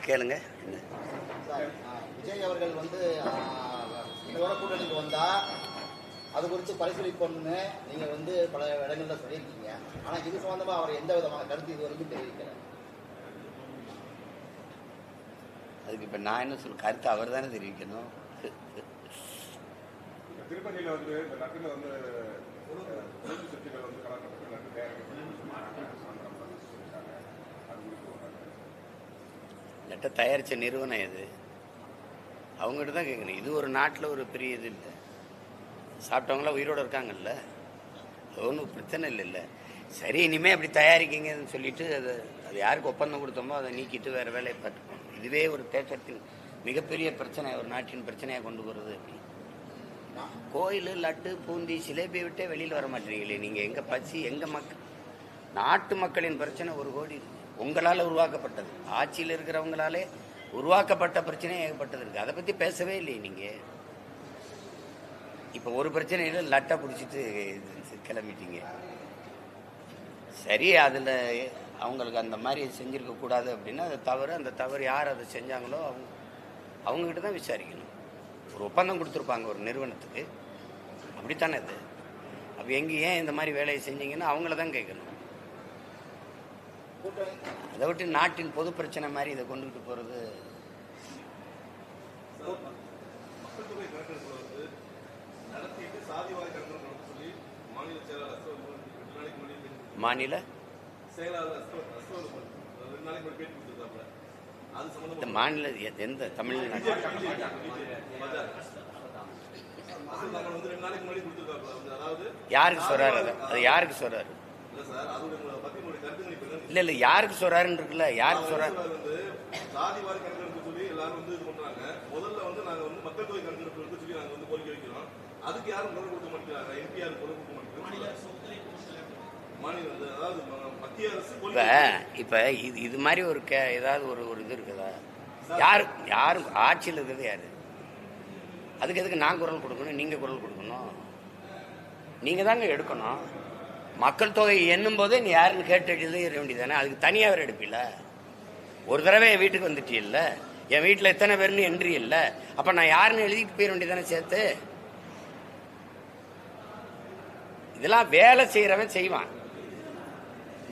கேளுங்க. விஜய் அவர்கள் வந்து இதோட கூட்டணிக்கு வந்தா அது குறித்து பரிசீலிப்போம்னு நீங்க வந்து பல இடங்கள்ல சொல்லியிருக்கீங்க. ஆனா இது சம்பந்தமா அவர் எந்த விதமான கருத்து இது வரைக்கும் தெரிவிக்கிறார். அதுக்கு இப்ப நான் என்ன சொல்ல, கருத்து அவர் தானே தெரிவிக்கணும். திருப்பதியில வந்து இந்த நட்டுல வந்து சக்திகள் வந்து கலக்கப்பட்டு நட்டு நட்டை தயாரிச்ச நிறுவனம் எது? அவங்ககிட்ட தான் கேட்கணும். இது ஒரு நாட்டில் ஒரு பெரிய இது இல்லை. சாப்பிட்டவங்களாம் உயிரோடு இருக்காங்கல்ல, அது ஒன்றும் பிரச்சனை இல்லைல்ல. சரி, இனிமேல் அப்படி தயாரிக்கிங்கன்னு சொல்லிட்டு அது யாருக்கு ஒப்பந்தம் கொடுத்தோமோ அதை நீக்கிட்டு வேறு வேலையை பார்த்துக்கணும். இதுவே ஒரு தேசத்தின் மிகப்பெரிய பிரச்சனை, ஒரு நாட்டின் பிரச்சனையாக கொண்டு போகிறது. அப்படி கோயில், லட்டு, பூந்தி, சிலேபியை விட்டே வெளியில் வர மாட்டீங்களே நீங்கள். எங்கள் பசி, எங்கள் மக்கள், நாட்டு மக்களின் பிரச்சனை 1 கோடி உங்களால் உருவாக்கப்பட்டது. ஆட்சியில் இருக்கிறவங்களாலே உருவாக்கப்பட்ட பிரச்சனை ஏகப்பட்டது இருக்குது. அதை பற்றி பேசவே இல்லையே நீங்கள். இப்போ ஒரு பிரச்சனையில் லட்டை பிடிச்சிட்டு கிளம்பிட்டீங்க. சரி, அதில் அவங்களுக்கு அந்த மாதிரி செஞ்சுருக்கக்கூடாது அப்படின்னா அது தவறு. அந்த தவறு யார் அதை செஞ்சாங்களோ அவங்ககிட்ட தான் விசாரிக்கணும். ஒரு ஒப்பந்தம் கொடுத்துருப்பாங்க ஒரு நிறுவனத்துக்கு, அப்படித்தானே இது. அப்போ ஏன் இந்த மாதிரி வேலையை செஞ்சீங்கன்னு அவங்கள தான் கேட்கணும். அதை விட்டு நாட்டின் பொது பிரச்சனை மாதிரி இதை கொண்டுகிட்டு போகிறது. மாநில மாநில எந்த தமிழ்நாடு யாருக்கு சொல்றாரு? அது யாருக்கு சொல்றாரு? இல்ல இல்ல, யாருக்கு சொல்றாருன்னு இருக்குல்ல, யாருக்கு சொல்றாரு? இப்ப இது மாதிரி ஒரு ஏதாவது ஒரு இது இருக்குதா? யாரு ஆட்சியில் இருக்கிறது யாரு? அதுக்கு எதுக்கு நான் குரல் கொடுக்கணும், நீங்க குரல் கொடுக்கணும்? நீங்க தாங்க எடுக்கணும். மக்கள் தொகை எண்ணும் போதே நீ யாருன்னு கேட்டு எழுத வேண்டியதானே. அதுக்கு தனியாக வேறு எடுப்பில்ல. ஒரு தடவை என் வீட்டுக்கு வந்துட்டீல்ல, என் வீட்டில் எத்தனை பேர்னு என்ட்ரி இல்லை, அப்போ நான் யாருன்னு எழுதிட்டு போயிட வேண்டியதானே சேர்த்து. இதெல்லாம் வேலை செய்கிறவன் செய்வான்.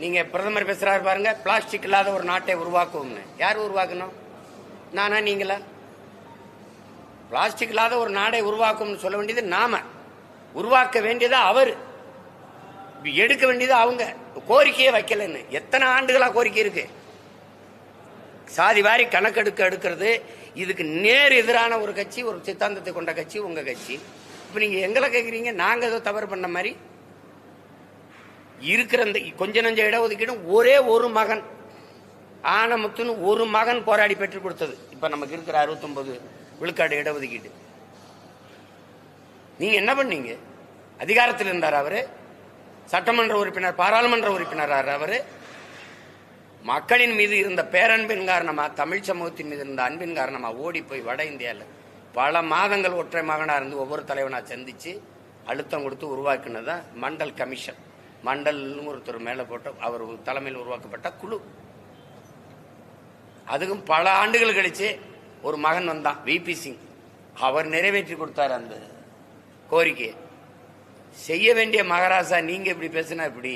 நீங்கள் பிரதமர் பேசுகிறாரு பாருங்க, பிளாஸ்டிக் இல்லாத ஒரு நாட்டை உருவாக்குவோம்னு. யார் உருவாக்கணும்? நானா நீங்களா? பிளாஸ்டிக் இல்லாத ஒரு நாடை உருவாக்கும்னு சொல்ல வேண்டியது நாம, உருவாக்க வேண்டியதா அவர், எடுக்க வேண்டியது அவங்க. கோரிக்கையே வைக்கலன்னு எத்தனை ஆண்டுகளா கோரிக்கை இருக்கு. சாதி வாரி கணக்கெடுக்க எடுக்கிறது இதுக்கு நேர் எதிரான ஒரு கட்சி, ஒரு சித்தாந்தத்தை கொண்ட கட்சி உங்க கட்சி. இப்ப நீங்க எங்களை கேட்குறீங்க நாங்க ஏதோ தவறு பண்ண மாதிரி. இருக்கிற அந்த கொஞ்ச நஞ்ச இடஒதுக்கீடும் ஒரே ஒரு மகன் ஆனமுத்துன்னு ஒரு மகன் போராடி பெற்றுக் கொடுத்தது. இப்ப நமக்கு இருக்கிற 69 விழுக்காடு இடஒதுக்கீடு. நீங்க என்ன பண்ணீங்க? அதிகாரத்தில் இருந்தார் அவரு, சட்டமன்ற உறுப்பினர், பாராளுமன்ற உறுப்பினர் அவரு. மக்களின் மீது இருந்த பேரன்பின் காரணமா, தமிழ் சமூகத்தின் மீது இருந்த அன்பின் காரணமா ஓடி போய் வட இந்தியாவில் பல மாதங்கள் ஒற்றை மகனா இருந்து ஒவ்வொரு தலைவனா சந்திச்சு அழுத்தம் கொடுத்து உருவாக்குனதான் மண்டல் கமிஷன். மண்டல் ஒருத்தர் மேல போட்ட அவர் தலைமையில் உருவாக்கப்பட்ட குழு. அதுக்கும் பல ஆண்டுகள் கழிச்சு ஒரு மகன் வந்தான், விபி சிங். அவர் நிறைவேற்றி கொடுத்தார் அந்த கோரிக்கையை. செய்ய வேண்டிய மகாராஜா நீங்க இப்படி பேசினா இப்படி?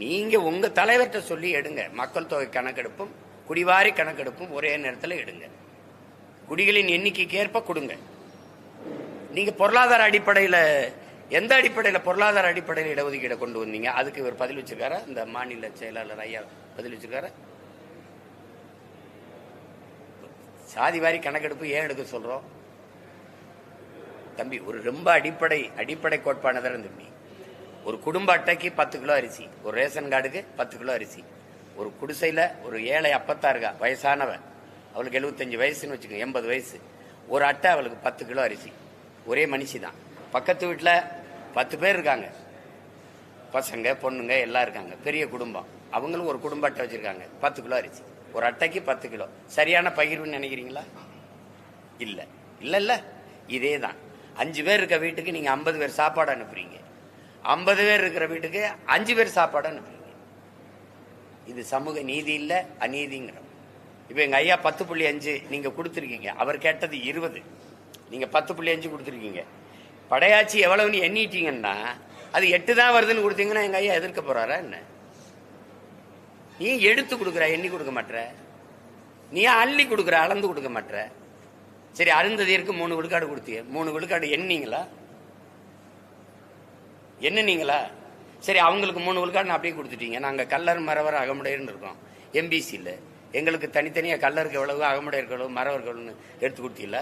நீங்க உங்க தலைவர்கிட்ட சொல்லி எடுங்க. மக்கள் தொகை கணக்கெடுப்பும் குடிவாரி கணக்கெடுப்பும் ஒரே நேரத்தில் எடுங்க. குடிகளின் எண்ணிக்கைக்கு ஏற்ப கொடுங்க. நீங்க பொருளாதார அடிப்படையில், எந்த அடிப்படையில் பொருளாதார அடிப்படையில் இடஒதுக்கீடை கொண்டு வந்தீங்க? அதுக்கு இவர் பதில் வச்சிருக்காரா? இந்த மாநில செயலாளர் ஐயா பதில் வச்சிருக்காரா? சாதி வாரி கணக்கெடுப்பு ஏன் எடுக்க சொல்றோம் தம்பி? ஒரு ரொம்ப அடிப்படை கோட்பாடு தம்பி. ஒரு குடும்ப அட்டைக்கு 10 கிலோ அரிசி, ஒரு ரேஷன் கார்டுக்கு 10 கிலோ அரிசி. ஒரு குடிசையில் ஒரு ஏழை அப்பத்தா இருக்கா, வயசானவன், அவளுக்கு 75 வயசுன்னு வச்சுக்கோங்க, 80 வயசு, ஒரு அட்டை அவளுக்கு 10 கிலோ அரிசி. ஒரே மனுஷி தான். பக்கத்து வீட்டில் 10 பேர் இருக்காங்க, பசங்க பொண்ணுங்க எல்லாம் இருக்காங்க, பெரிய குடும்பம். அவங்களும் ஒரு குடும்ப அட்டை வச்சிருக்காங்க, 10 கிலோ அரிசி. ஒரு அட்டைக்கு 10 கிலோ. சரியான பகிர்வுன்னு நினைக்கிறீங்களா? இல்லை இல்லை இல்லை. இதே தான். 5 பேர் இருக்க வீட்டுக்கு நீங்க 50 பேர் சாப்பாடு அனுப்புறீங்க, 50 பேர் இருக்கிற வீட்டுக்கு 5 பேர் சாப்பாடு அனுப்புறீங்க. இது சமூக நீதி இல்ல, அநீதிங்கிறோம். இப்போ எங்கள் ஐயா 10.5 நீங்கள் கொடுத்துருக்கீங்க, அவர் கேட்டது 20, நீங்கள் 10.5 கொடுத்துருக்கீங்க. படையாட்சி எவ்வளவுன்னு எண்ணிட்டீங்கன்னா அது 8 தான் வருதுன்னு கொடுத்தீங்கன்னா எங்கள் ஐயா எதிர்க்க போறாரா என்ன? நீ எடுத்து கொடுக்குற, எண்ணி கொடுக்க மாட்டேற. நீ அள்ளி கொடுக்குற, அளந்து கொடுக்க மாட்டேற. சரி, அருந்ததியருக்கு 3 விழுக்காடு கொடுத்தீங்க, 3 விழுக்காடு எண்ணீங்களா? எண்ணுனீங்களா? சரி, அவங்களுக்கு 3 விழுக்காடு அப்படியே கொடுத்துட்டீங்க. நாங்கள் கல்லர் மறவர் அகமுடையர்னு இருக்கோம் எம்பிசியில். எங்களுக்கு தனித்தனியாக கல்லருக்கு எவ்வளவு, அகமுடையருக்கு எவ்வளவு, மறவருக்கு எவ்வளவுன்னு எடுத்து கொடுத்தீங்களா?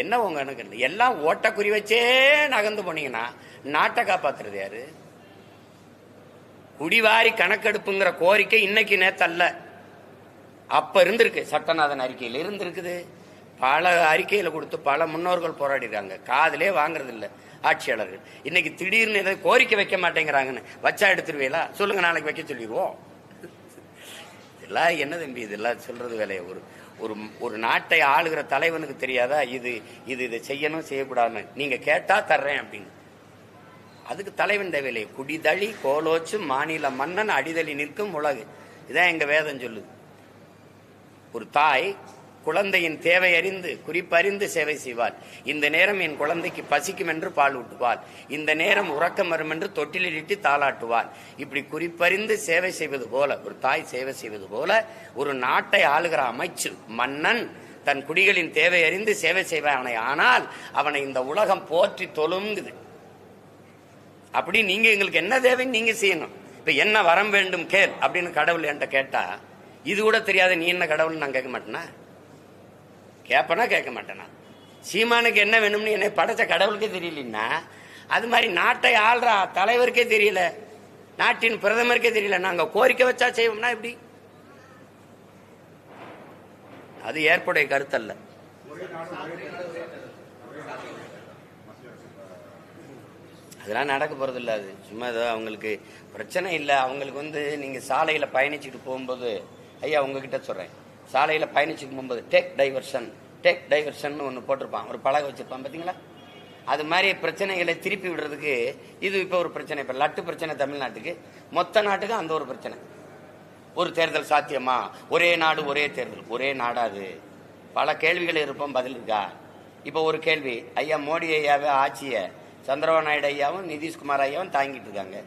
என்ன உங்க எனக்கு எல்லாம் ஓட்ட குறி வச்சே நகர்ந்து போனீங்கன்னா நாட்டை காப்பாத்துறது யாரு? குடிவாரி கணக்கெடுப்புங்கிற கோரிக்கை இன்னைக்கு நேத்தல்ல, அப்ப இருந்திருக்கு. சட்டநாதன் அறிக்கையில் இருந்திருக்குது, பல அறிக்கையில கொடுத்து பல முன்னோர்கள் போராடிறாங்க. காதலே வாங்குறது இல்ல ஆட்சியாளர்கள். இன்னைக்கு திடீர்னு ஏதாவது கோரிக்கை வைக்க மாட்டேங்கிறாங்கன்னு வச்சா எடுத்துருவீங்களா? சொல்லுங்க, நாளைக்கு வைக்க சொல்லிடுவோம். இதெல்லாம் என்ன தம்பி, இதெல்லாம் சொல்றது வேலையை? ஒரு நாட்டை ஆளுகிற தலைவனுக்கு தெரியாதா இது இதை செய்யணும் செய்யக்கூடாதுன்னு? நீங்க கேட்டா தர்றேன் அப்படின்னு. அதுக்கு தலைவன் தேவையில்லை. குடிதழி கோலோச்சு மாநில மன்னன் அடிதழி நிற்கும் உலகு. இதான் எங்க வேதம் சொல்லுது. ஒரு தாய் குழந்தையின் தேவை அறிந்து குறிப்பறிந்து சேவை செய்வாள். இந்த நேரம் என் குழந்தைக்கு பசிக்கும் என்று பால் ஊட்டுவாள், இந்த நேரம் உறக்கம் வரும் என்று தொட்டிலிட்டு தாளாட்டுவாள். இப்படி குறிப்பறிந்து சேவை செய்வது போல, ஒரு தாய் சேவை செய்வது போல, ஒரு நாட்டை ஆளுகிற அமைச்சு மன்னன் தன் குடிகளின் தேவை அறிந்து சேவை செய்வானை. ஆனால் அவனை இந்த உலகம் போற்றி தொழுங்குது. அப்படி நீங்க எங்களுக்கு என்ன தேவைன்னு நீங்க செய்யணும். இப்ப என்ன வரம் வேண்டும் கேள் அப்படின்னு கடவுள் என்கிட்ட கேட்டா, இது கூட தெரியாத நீ என்ன கடவுள் நான் கேட்க மாட்டேனா? கேட்பனா கேட்க மாட்டேனா? சீமானுக்கு என்ன வேணும்னு என்னை படைச்ச கடவுளுக்கே தெரியலன்னா, அது மாதிரி நாட்டை ஆள்ற தலைவருக்கே தெரியல, நாட்டின் பிரதமருக்கே தெரியல, நாங்க கோரிக்கை வச்சா செய்வோம்னா எப்படி? அது ஏற்புடைய கருத்தல்ல. அதெல்லாம் நடக்க போறது இல்லை. அது சும்மா ஏதோ அவங்களுக்கு பிரச்சனை இல்லை. அவங்களுக்கு நீங்க சாலையில பயணிச்சுட்டு போகும்போது, ஐயா உங்ககிட்ட சொல்றேன், சாலையில பயணிச்சுட்டு போகும்போது டேக் டைவர்ஷன் ஒன்று போட்டிருப்பான், ஒரு பலகை வச்சிருப்பான் பார்த்தீங்களா? அது மாதிரி பிரச்சனைகளை திருப்பி விடுறதுக்கு இது இப்போ ஒரு பிரச்சனை. இப்போ லட்டு பிரச்சனை தமிழ்நாட்டுக்கு, மொத்த நாட்டுக்கு அந்த ஒரு பிரச்சனை. ஒரு தேர்தல் சாத்தியமா? ஒரே நாடு ஒரே தேர்தல். ஒரே நாடாது? பல கேள்விகள் இருப்போம், பதில் இருக்கா? இப்போ ஒரு கேள்வி, ஐயா மோடி ஐயாவே ஆட்சியை சந்திரபாபு நாயுடு ஐயாவும் நிதிஷ்குமார் ஐயாவும் தாங்கிட்டு இருக்காங்க,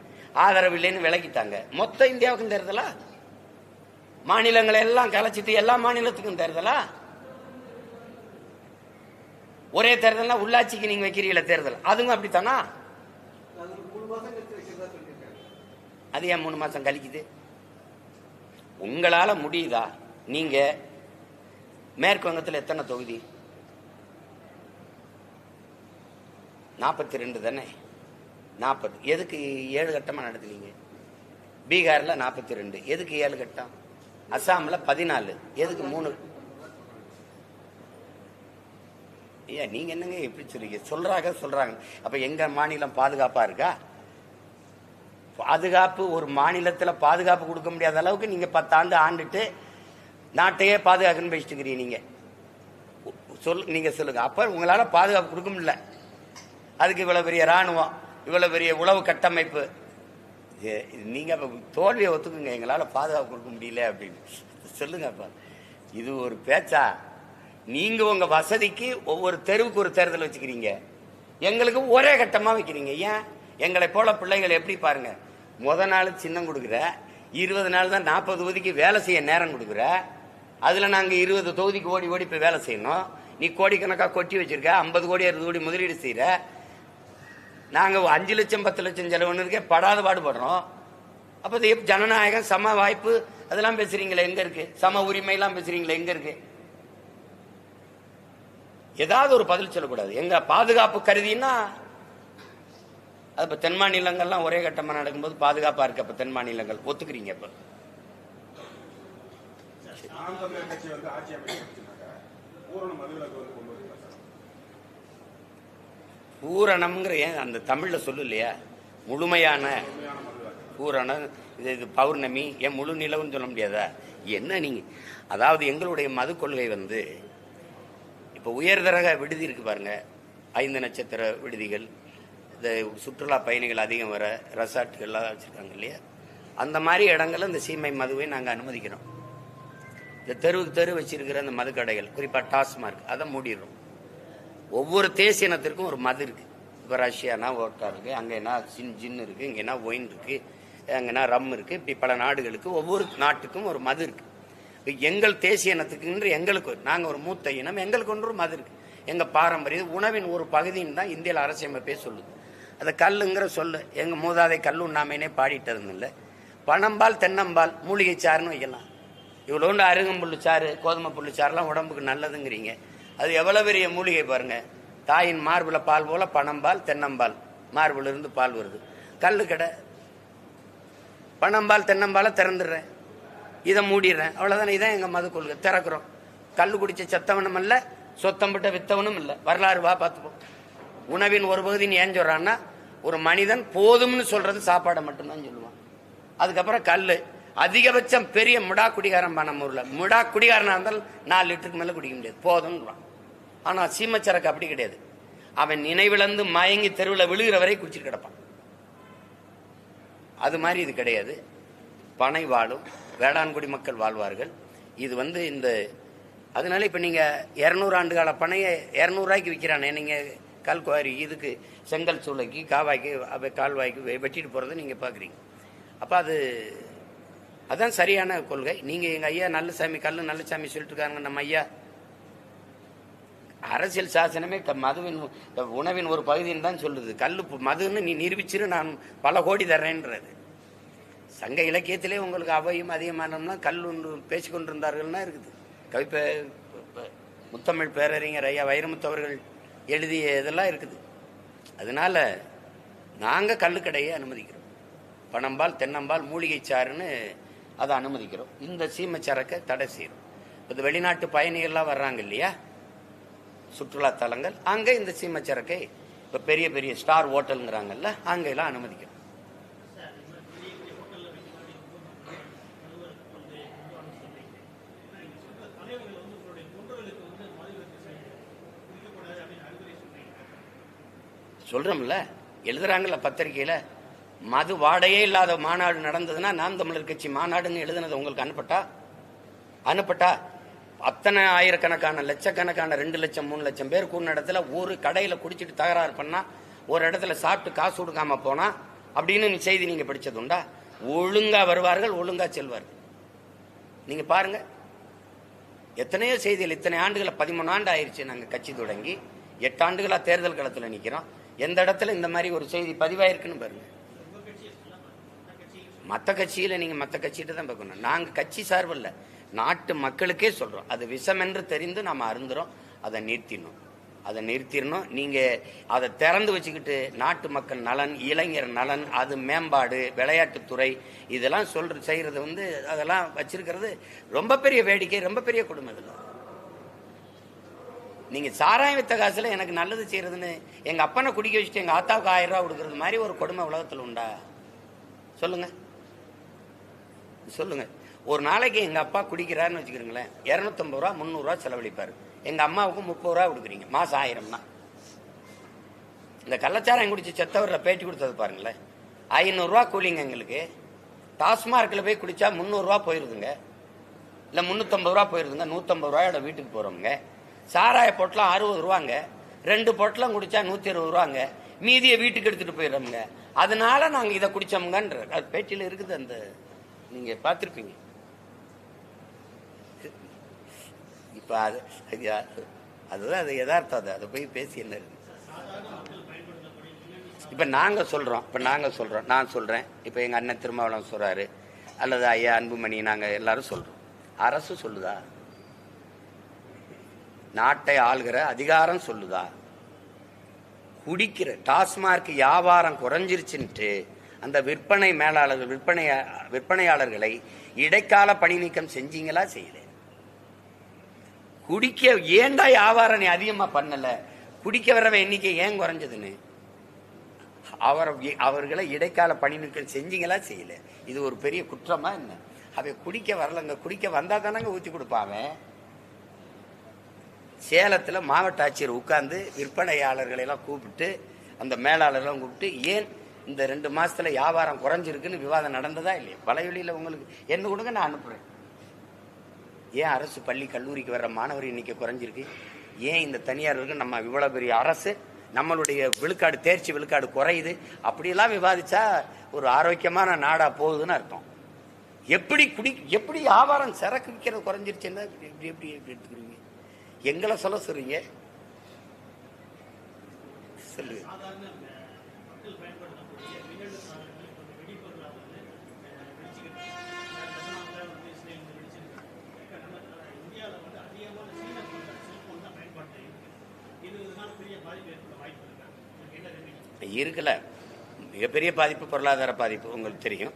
ஆதரவு இல்லைன்னு விலகிட்டாங்க. மொத்த இந்தியாவுக்கும் தேர்தலா? மாநிலங்களை எல்லாம் கலைச்சிட்டு எல்லா மாநிலத்துக்கும் தேர்தலா? ஒரே தேர்தல்னா உள்ளாட்சிக்கு நீங்க வைக்கிறீங்களா தேர்தல், அதுவும் அப்படித்தானா? அது ஏன் 3 மாசம் கழிக்குது? உங்களால முடியுதா? நீங்க மேற்கு வங்கத்தில் எத்தனை தொகுதி? 42 தானே? 40. எதுக்கு 7 கட்டமா நடத்துறீங்க? பீகார்ல 42, எதுக்கு 7 கட்டம்? அசாம்ல 14, எதுக்கு 3? ஐயா நீங்க என்னங்க எப்படி சொல்றாங்க? அப்ப எங்க மாநிலம் பாதுகாப்பா இருக்கா? பாதுகாப்பு ஒரு மாநிலத்தில் பாதுகாப்பு கொடுக்க முடியாத அளவுக்கு நீங்க 10 ஆண்டு ஆண்டுட்டு நாட்டையே பாதுகாக்கணும்னு பேசிட்டு இருக்கிறீங்க. நீங்க சொல்லுங்க, அப்ப உங்களால பாதுகாப்பு கொடுக்க முடியல. அதுக்கு இவ்வளவு பெரிய ராணுவம், இவ்வளவு பெரிய உளவு கட்டமைப்பு. நீங்க தோல்வியை ஒத்துக்குங்க, எங்களால பாதுகாப்பு கொடுக்க முடியல அப்படின்னு சொல்லுங்க. அப்ப இது ஒரு பேச்சா? நீங்க உங்க வசதிக்கு ஒவ்வொரு தெருவுக்கு ஒரு தேர்தல் வச்சுக்கிறீங்க, எங்களுக்கு ஒரே கட்டமா வைக்கிறீங்க. ஏன்? எங்களை போல பிள்ளைகள் எப்படி பாருங்க, முத நாள் சின்னம் கொடுக்குற, 20 நாள் தான் 40 தொகுதிக்கு வேலை செய்ய நேரம் கொடுக்குற, அதுல நாங்க 20 தொகுதிக்கு ஓடி ஓடி போய் வேலை செய்யணும். நீ கோடிக்கணக்கா கொட்டி வச்சிருக்க, 50 கோடி 60 கோடி முதலீடு செய்யற, நாங்க 5 லட்சம் 10 லட்சம் செலவுன்னு படாத பாடுபடுறோம். அப்ப ஜனநாயகம் சம வாய்ப்பு அதெல்லாம் பேசுறீங்களே எங்க இருக்கு? சம உரிமை எல்லாம் பேசுறீங்களே எங்க இருக்கு? ஏதாவது ஒரு பதில் சொல்லக்கூடாது. எங்க பாதுகாப்பு கருதினா அது இப்ப தென் மாநிலங்கள்லாம் ஒரே கட்டமா நடக்கும்போது பாதுகாப்பா இருக்கு. அப்ப தென் மாநிலங்கள் ஒத்துக்கிறீங்க? இப்ப பூரணம்ங்கிற ஏன் அந்த தமிழ்ல சொல்லு இல்லையா? முழுமையான பூரணம், இது பௌர்ணமி, ஏன் முழு நிலவுன்னு சொல்ல முடியாதா? என்ன நீங்க, அதாவது எங்களுடைய மது கொள்கை இப்ப உயர்தரக விடுதி இருக்கு பாருங்க, 5 நட்சத்திர விடுதிகள், இந்த சுற்றுலா பயணிகள் அதிகம் வர ரெசார்ட்டுகள்லாம் வச்சிருக்காங்க இல்லையா? அந்த மாதிரி இடங்கள்ல இந்த சீமை மதுவை நாங்க அனுமதிக்கிறோம். இந்த தெருவுக்கு தெரு வச்சிருக்கிற அந்த மதுக்கடைகள், குறிப்பாக டாஸ்மார்க், அதை மூடிடுறோம். ஒவ்வொரு தேசிய இனத்திற்கும் ஒரு மது இருக்கு. இப்போ ரஷ்யானா வோட்கா இருக்கு, அங்கேனா ஜின் இருக்கு, இங்கேனா ஒயின் இருக்கு, அங்கேனா ரம் இருக்கு. இப்படி பல நாடுகளுக்கு ஒவ்வொரு நாட்டுக்கும் ஒரு மது இருக்கு. இப்போ எங்கள் தேசிய இனத்துக்குன்ற எங்களுக்கு, நாங்கள் ஒரு மூத்த இனம், எங்களுக்கு ஒன்று ஒரு மது இருக்கு. எங்கள் பாரம்பரிய உணவின் ஒரு பகுதின்னு தான் இந்தியாவில் அரசியமைப்பே சொல்லுது. அதை கல்லுங்கிற சொல்லு எங்கள் மூதாதை கல்லு உண்ணாமைனே பாடிட்டு இல்லை. பனம்பால் தென்னம்பால் மூலிகை சாறுன்னு வைக்கலாம். இவ்வளோண்டு அருகம்புல்லு சாறு, கோதுமை புல்லு சாறுலாம் உடம்புக்கு நல்லதுங்கிறீங்க. அது எவ்வளோ பெரிய மூலிகை பாருங்க. தாயின் மார்பில் பால் போல பனம்பால் தென்னம்பால், மார்பில் இருந்து பால் வருது. கல்லு கடை, பனம்பால் தென்னம்பாலை திறந்துடுறேன், இதை மூடிடுறேன், அவ்வளோதானே. இதான் எங்கள் மது கொள்கை. திறக்கிறோம். கல் குடிச்ச செத்தவனும் இல்லை, சொத்தம்பிட்ட வித்தவனும் இல்லை. வரலாறு வா பார்த்துப்போம். உணவின் ஒரு பகுதின்னு ஏன் சொல்றான்னா, ஒரு மனிதன் போதும்னு சொல்றது சாப்பாடை மட்டும்தான் சொல்லுவான். அதுக்கப்புறம் கல், அதிகபட்சம் பெரிய முடா குடிகாரம் நம்ம ஊர்ல. முடா குடிகாரனா இருந்தால் 4 லிட்டருக்கு மேல குடிக்க முடியாது, போதும்னுவான். ஆனா சீமச்சரக்கு அப்படி கிடையாது. அவன் நினைவிழந்து மயங்கி தெருவில் விழுகிற வரை குடிச்சிட்டு கிடப்பான். அது மாதிரி இது கிடையாது. பனை வாழும், வேளாண்குடி மக்கள் வாழ்வார்கள். இது இந்த அதனால இப்ப நீங்க 200 ஆண்டு கால பனையை 200 ரூபாய்க்கு விற்கிறானே, நீங்க கல்குவாரி இதுக்கு செங்கல் சூளைக்கு காவாய்க்கு கால்வாய்க்கு வெட்டிட்டு போறதை நீங்க பாக்குறீங்க. அப்ப அதான் சரியான கொள்கை. நீங்க எங்க ஐயா நல்லசாமி கல்லு நல்லசாமி சொல்லிட்டு இருக்காங்க. நம்ம ஐயா அரசியல் சாசனமே மதுவின் உணவின் ஒரு பகுதின்னு தான் சொல்லுது. கல்லு மதுன்னு நீ நிரூபிச்சிரு, நான் பல கோடி தர்றேன்றது. சங்க இலக்கியத்திலே உங்களுக்கு அவையும் அதிகமானோம்னா கல் ஒன்று பேசிக்கொண்டிருந்தார்கள்னா இருக்குது. முத்தமிழ் பேரறிஞர் ஐயா வைரமுத்து அவர்கள் எழுதிய இதெல்லாம் இருக்குது. அதனால நாங்க கல்லுக்கடையை அனுமதிக்கிறோம். பனம்பால் தென்னம்பால் மூலிகை சாறுன்னு அதை அனுமதிக்கிறோம். இந்த சீமச்சரக்கை தடை செய்யறோம். இது வெளிநாட்டு பயணிகள்லாம் வர்றாங்க இல்லையா, சுற்றுலா தலங்கள், அங்க இந்த சீமச்சரக்கை இப்ப பெரிய பெரிய ஸ்டார் ஹோட்டல்ங்கிறாங்கல்ல, அங்கெல்லாம் அனுமதிக்கிறோம். சொல்றோம்ல, எழுதுறாங்கல்ல பத்திரிகையில, மது வாடையே இல்லாத மாநாடு நடந்ததுன்னா நாம் தமிழர் கட்சி மாநாடுன்னு எழுதுனது உங்களுக்கு அனுப்பட்டா அத்தனை ஆயிரக்கணக்கான லட்சக்கணக்கான 2 லட்சம் 3 லட்சம் பேர் கூடின இடத்துல ஒரு கடையில குடிச்சிட்டு தகராறு பண்ணா, ஒரு இடத்துல சாப்பிட்டு காசு கொடுக்காம போனா அப்படின்னு செய்தி நீங்க படிச்சதுண்டா? ஒழுங்கா வருவார்கள், ஒழுங்கா செல்வார்கள். நீங்க பாருங்க, எத்தனையோ செய்திகள். இத்தனை ஆண்டுகளை 13 ஆண்டு ஆயிடுச்சு நாங்க கட்சி தொடங்கி, 8 ஆண்டுகளா தேர்தல் களத்துல நிக்கிறோம். எந்த இடத்துல இந்த மாதிரி ஒரு செய்தி பதிவாயிருக்குன்னு பாருங்க. மற்ற கட்சியில நீங்க மற்ற கட்சிகிட்ட தான் பார்க்கணும். நாங்க கட்சி சார்பில்ல, நாட்டு மக்களுக்கே சொல்றோம். அது விஷம் என்று தெரிந்து நாம அருந்துறோம். அதை நிறுத்திடணும். நீங்க அதை திறந்து வச்சுக்கிட்டு நாட்டு மக்கள் நலன், இளைஞர் நலன், அது மேம்பாடு, விளையாட்டுத்துறை, இதெல்லாம் செய்யறது அதெல்லாம் வச்சிருக்கிறது ரொம்ப பெரிய வேடிக்கை, ரொம்ப பெரிய கொடுமை. இதெல்லாம் நீங்க சாராயம் வித்த காசுல எனக்கு நல்லது செய்யறதுன்னு எங்க அப்பனை குடிக்க வச்சுட்டு எங்க ஆத்தாவுக்கு 1000 ரூபாய் கொடுக்கறது மாதிரி ஒரு கொடுமை உலகத்துல உண்டா? சொல்லுங்க. ஒரு நாளைக்கு எங்க அப்பா குடிக்கிறாருன்னு வச்சுக்கிறீங்களேன், 250 ரூபா 300 ரூபா செலவழிப்பாரு. எங்க அம்மாவுக்கு 30 ரூபா கொடுக்குறீங்க, மாசம் 1000. இந்த கள்ளச்சாராயம் குடிச்சு செத்தவர்ல பேட்டி கொடுத்தது பாருங்களேன். 500 ரூபா கூலிங்க எங்களுக்கு. டாஸ்மார்க்ல போய் குடிச்சா 300 ரூபா போயிருதுங்க, இல்ல 350 ரூபா போயிருதுங்க. 150 ரூபாயோட வீட்டுக்கு போறோம்ங்க. சாராய பொட்டலாம் 60 ரூபாங்க, 2 பொட்டலாம் குடிச்சா 120 ரூபாங்க. மீதியை வீட்டுக்கு எடுத்துட்டு போயிடுறோம்ங்க. அதனால நாங்க இதை குடிச்சோம்ங்கன்ற அது பேட்டியில இருக்குது. அந்த நீங்க பார்த்திருப்பீங்க. இப்ப அதுதான் அது யதார்த்தம். அதை போய் பேசி என்ன இருக்கு? இப்ப நாங்க சொல்றோம், நான் சொல்றேன். இப்ப எங்க அண்ணன் திருமாவளவன் சொல்றாரு, அல்லது ஐயா அன்புமணி, நாங்க எல்லாரும் சொல்றோம். அரசு சொல்லுதா? நாட்டை ஆளுகிற அதிகாரம் சொல்லுதா? குடிக்கிற டாஸ்மார்க் வியாபாரம் குறைஞ்சிருச்சுன்ட்டு அந்த விற்பனை மேலாளர்கள், விற்பனையாளர்களை இடைக்கால பணி நீக்கம் செஞ்சீங்களா? செய்யல. குடிக்க ஏண்டா வியாபாரம் நீ அதிகமா பண்ணல? குடிக்க வர்ற எண்ணிக்கை ஏன் குறைஞ்சதுன்னு அவர்களை இடைக்கால பணி நீக்கம் செஞ்சீங்களா? செய்யல. இது ஒரு பெரிய குற்றமா என்ன? அவ குடிக்க வரலங்க, குடிக்க வந்தா தானங்க ஊத்தி கொடுப்பாங்க. சேலத்துல மாவட்ட ஆட்சியர் உட்கார்ந்து விற்பனையாளர்களை எல்லாம் கூப்பிட்டு, அந்த மேலாளர்லாம் கூப்பிட்டு, ஏன் இந்த 2 மாசத்துல வியாபாரம் குறைஞ்சிருக்குன்னு விவாதம் நடந்ததா இல்லையா? பழையவெளியில உங்களுக்கு என்ன கொடுங்க, நான் அனுப்புறேன். ஏன் அரசு பள்ளி கல்லூரிக்கு வர்ற மாணவர் எண்ணிக்கை குறைஞ்சிருக்கு? ஏன் இந்த தனியாருக்கு நம்ம இவ்வளோ பெரிய அரசு நம்மளுடைய விழுக்காடு தேர்ச்சி விழுக்காடு குறையுது? அப்படியெல்லாம் விவாதிச்சா ஒரு ஆரோக்கியமான நாடா போகுதுன்னு அர்த்தம். எப்படி வியாபாரம் சரக்கு விற்கிறது குறைஞ்சிருச்சுன்னா எப்படி எப்படி எப்படி எடுத்துக்கிறீங்க? எங்களை சொல்றீங்க சொல்லுங்க. இருக்குல்ல, மிகப்பெரிய பாதிப்பு பொருளாதார பாதிப்பு உங்களுக்கு தெரியும்.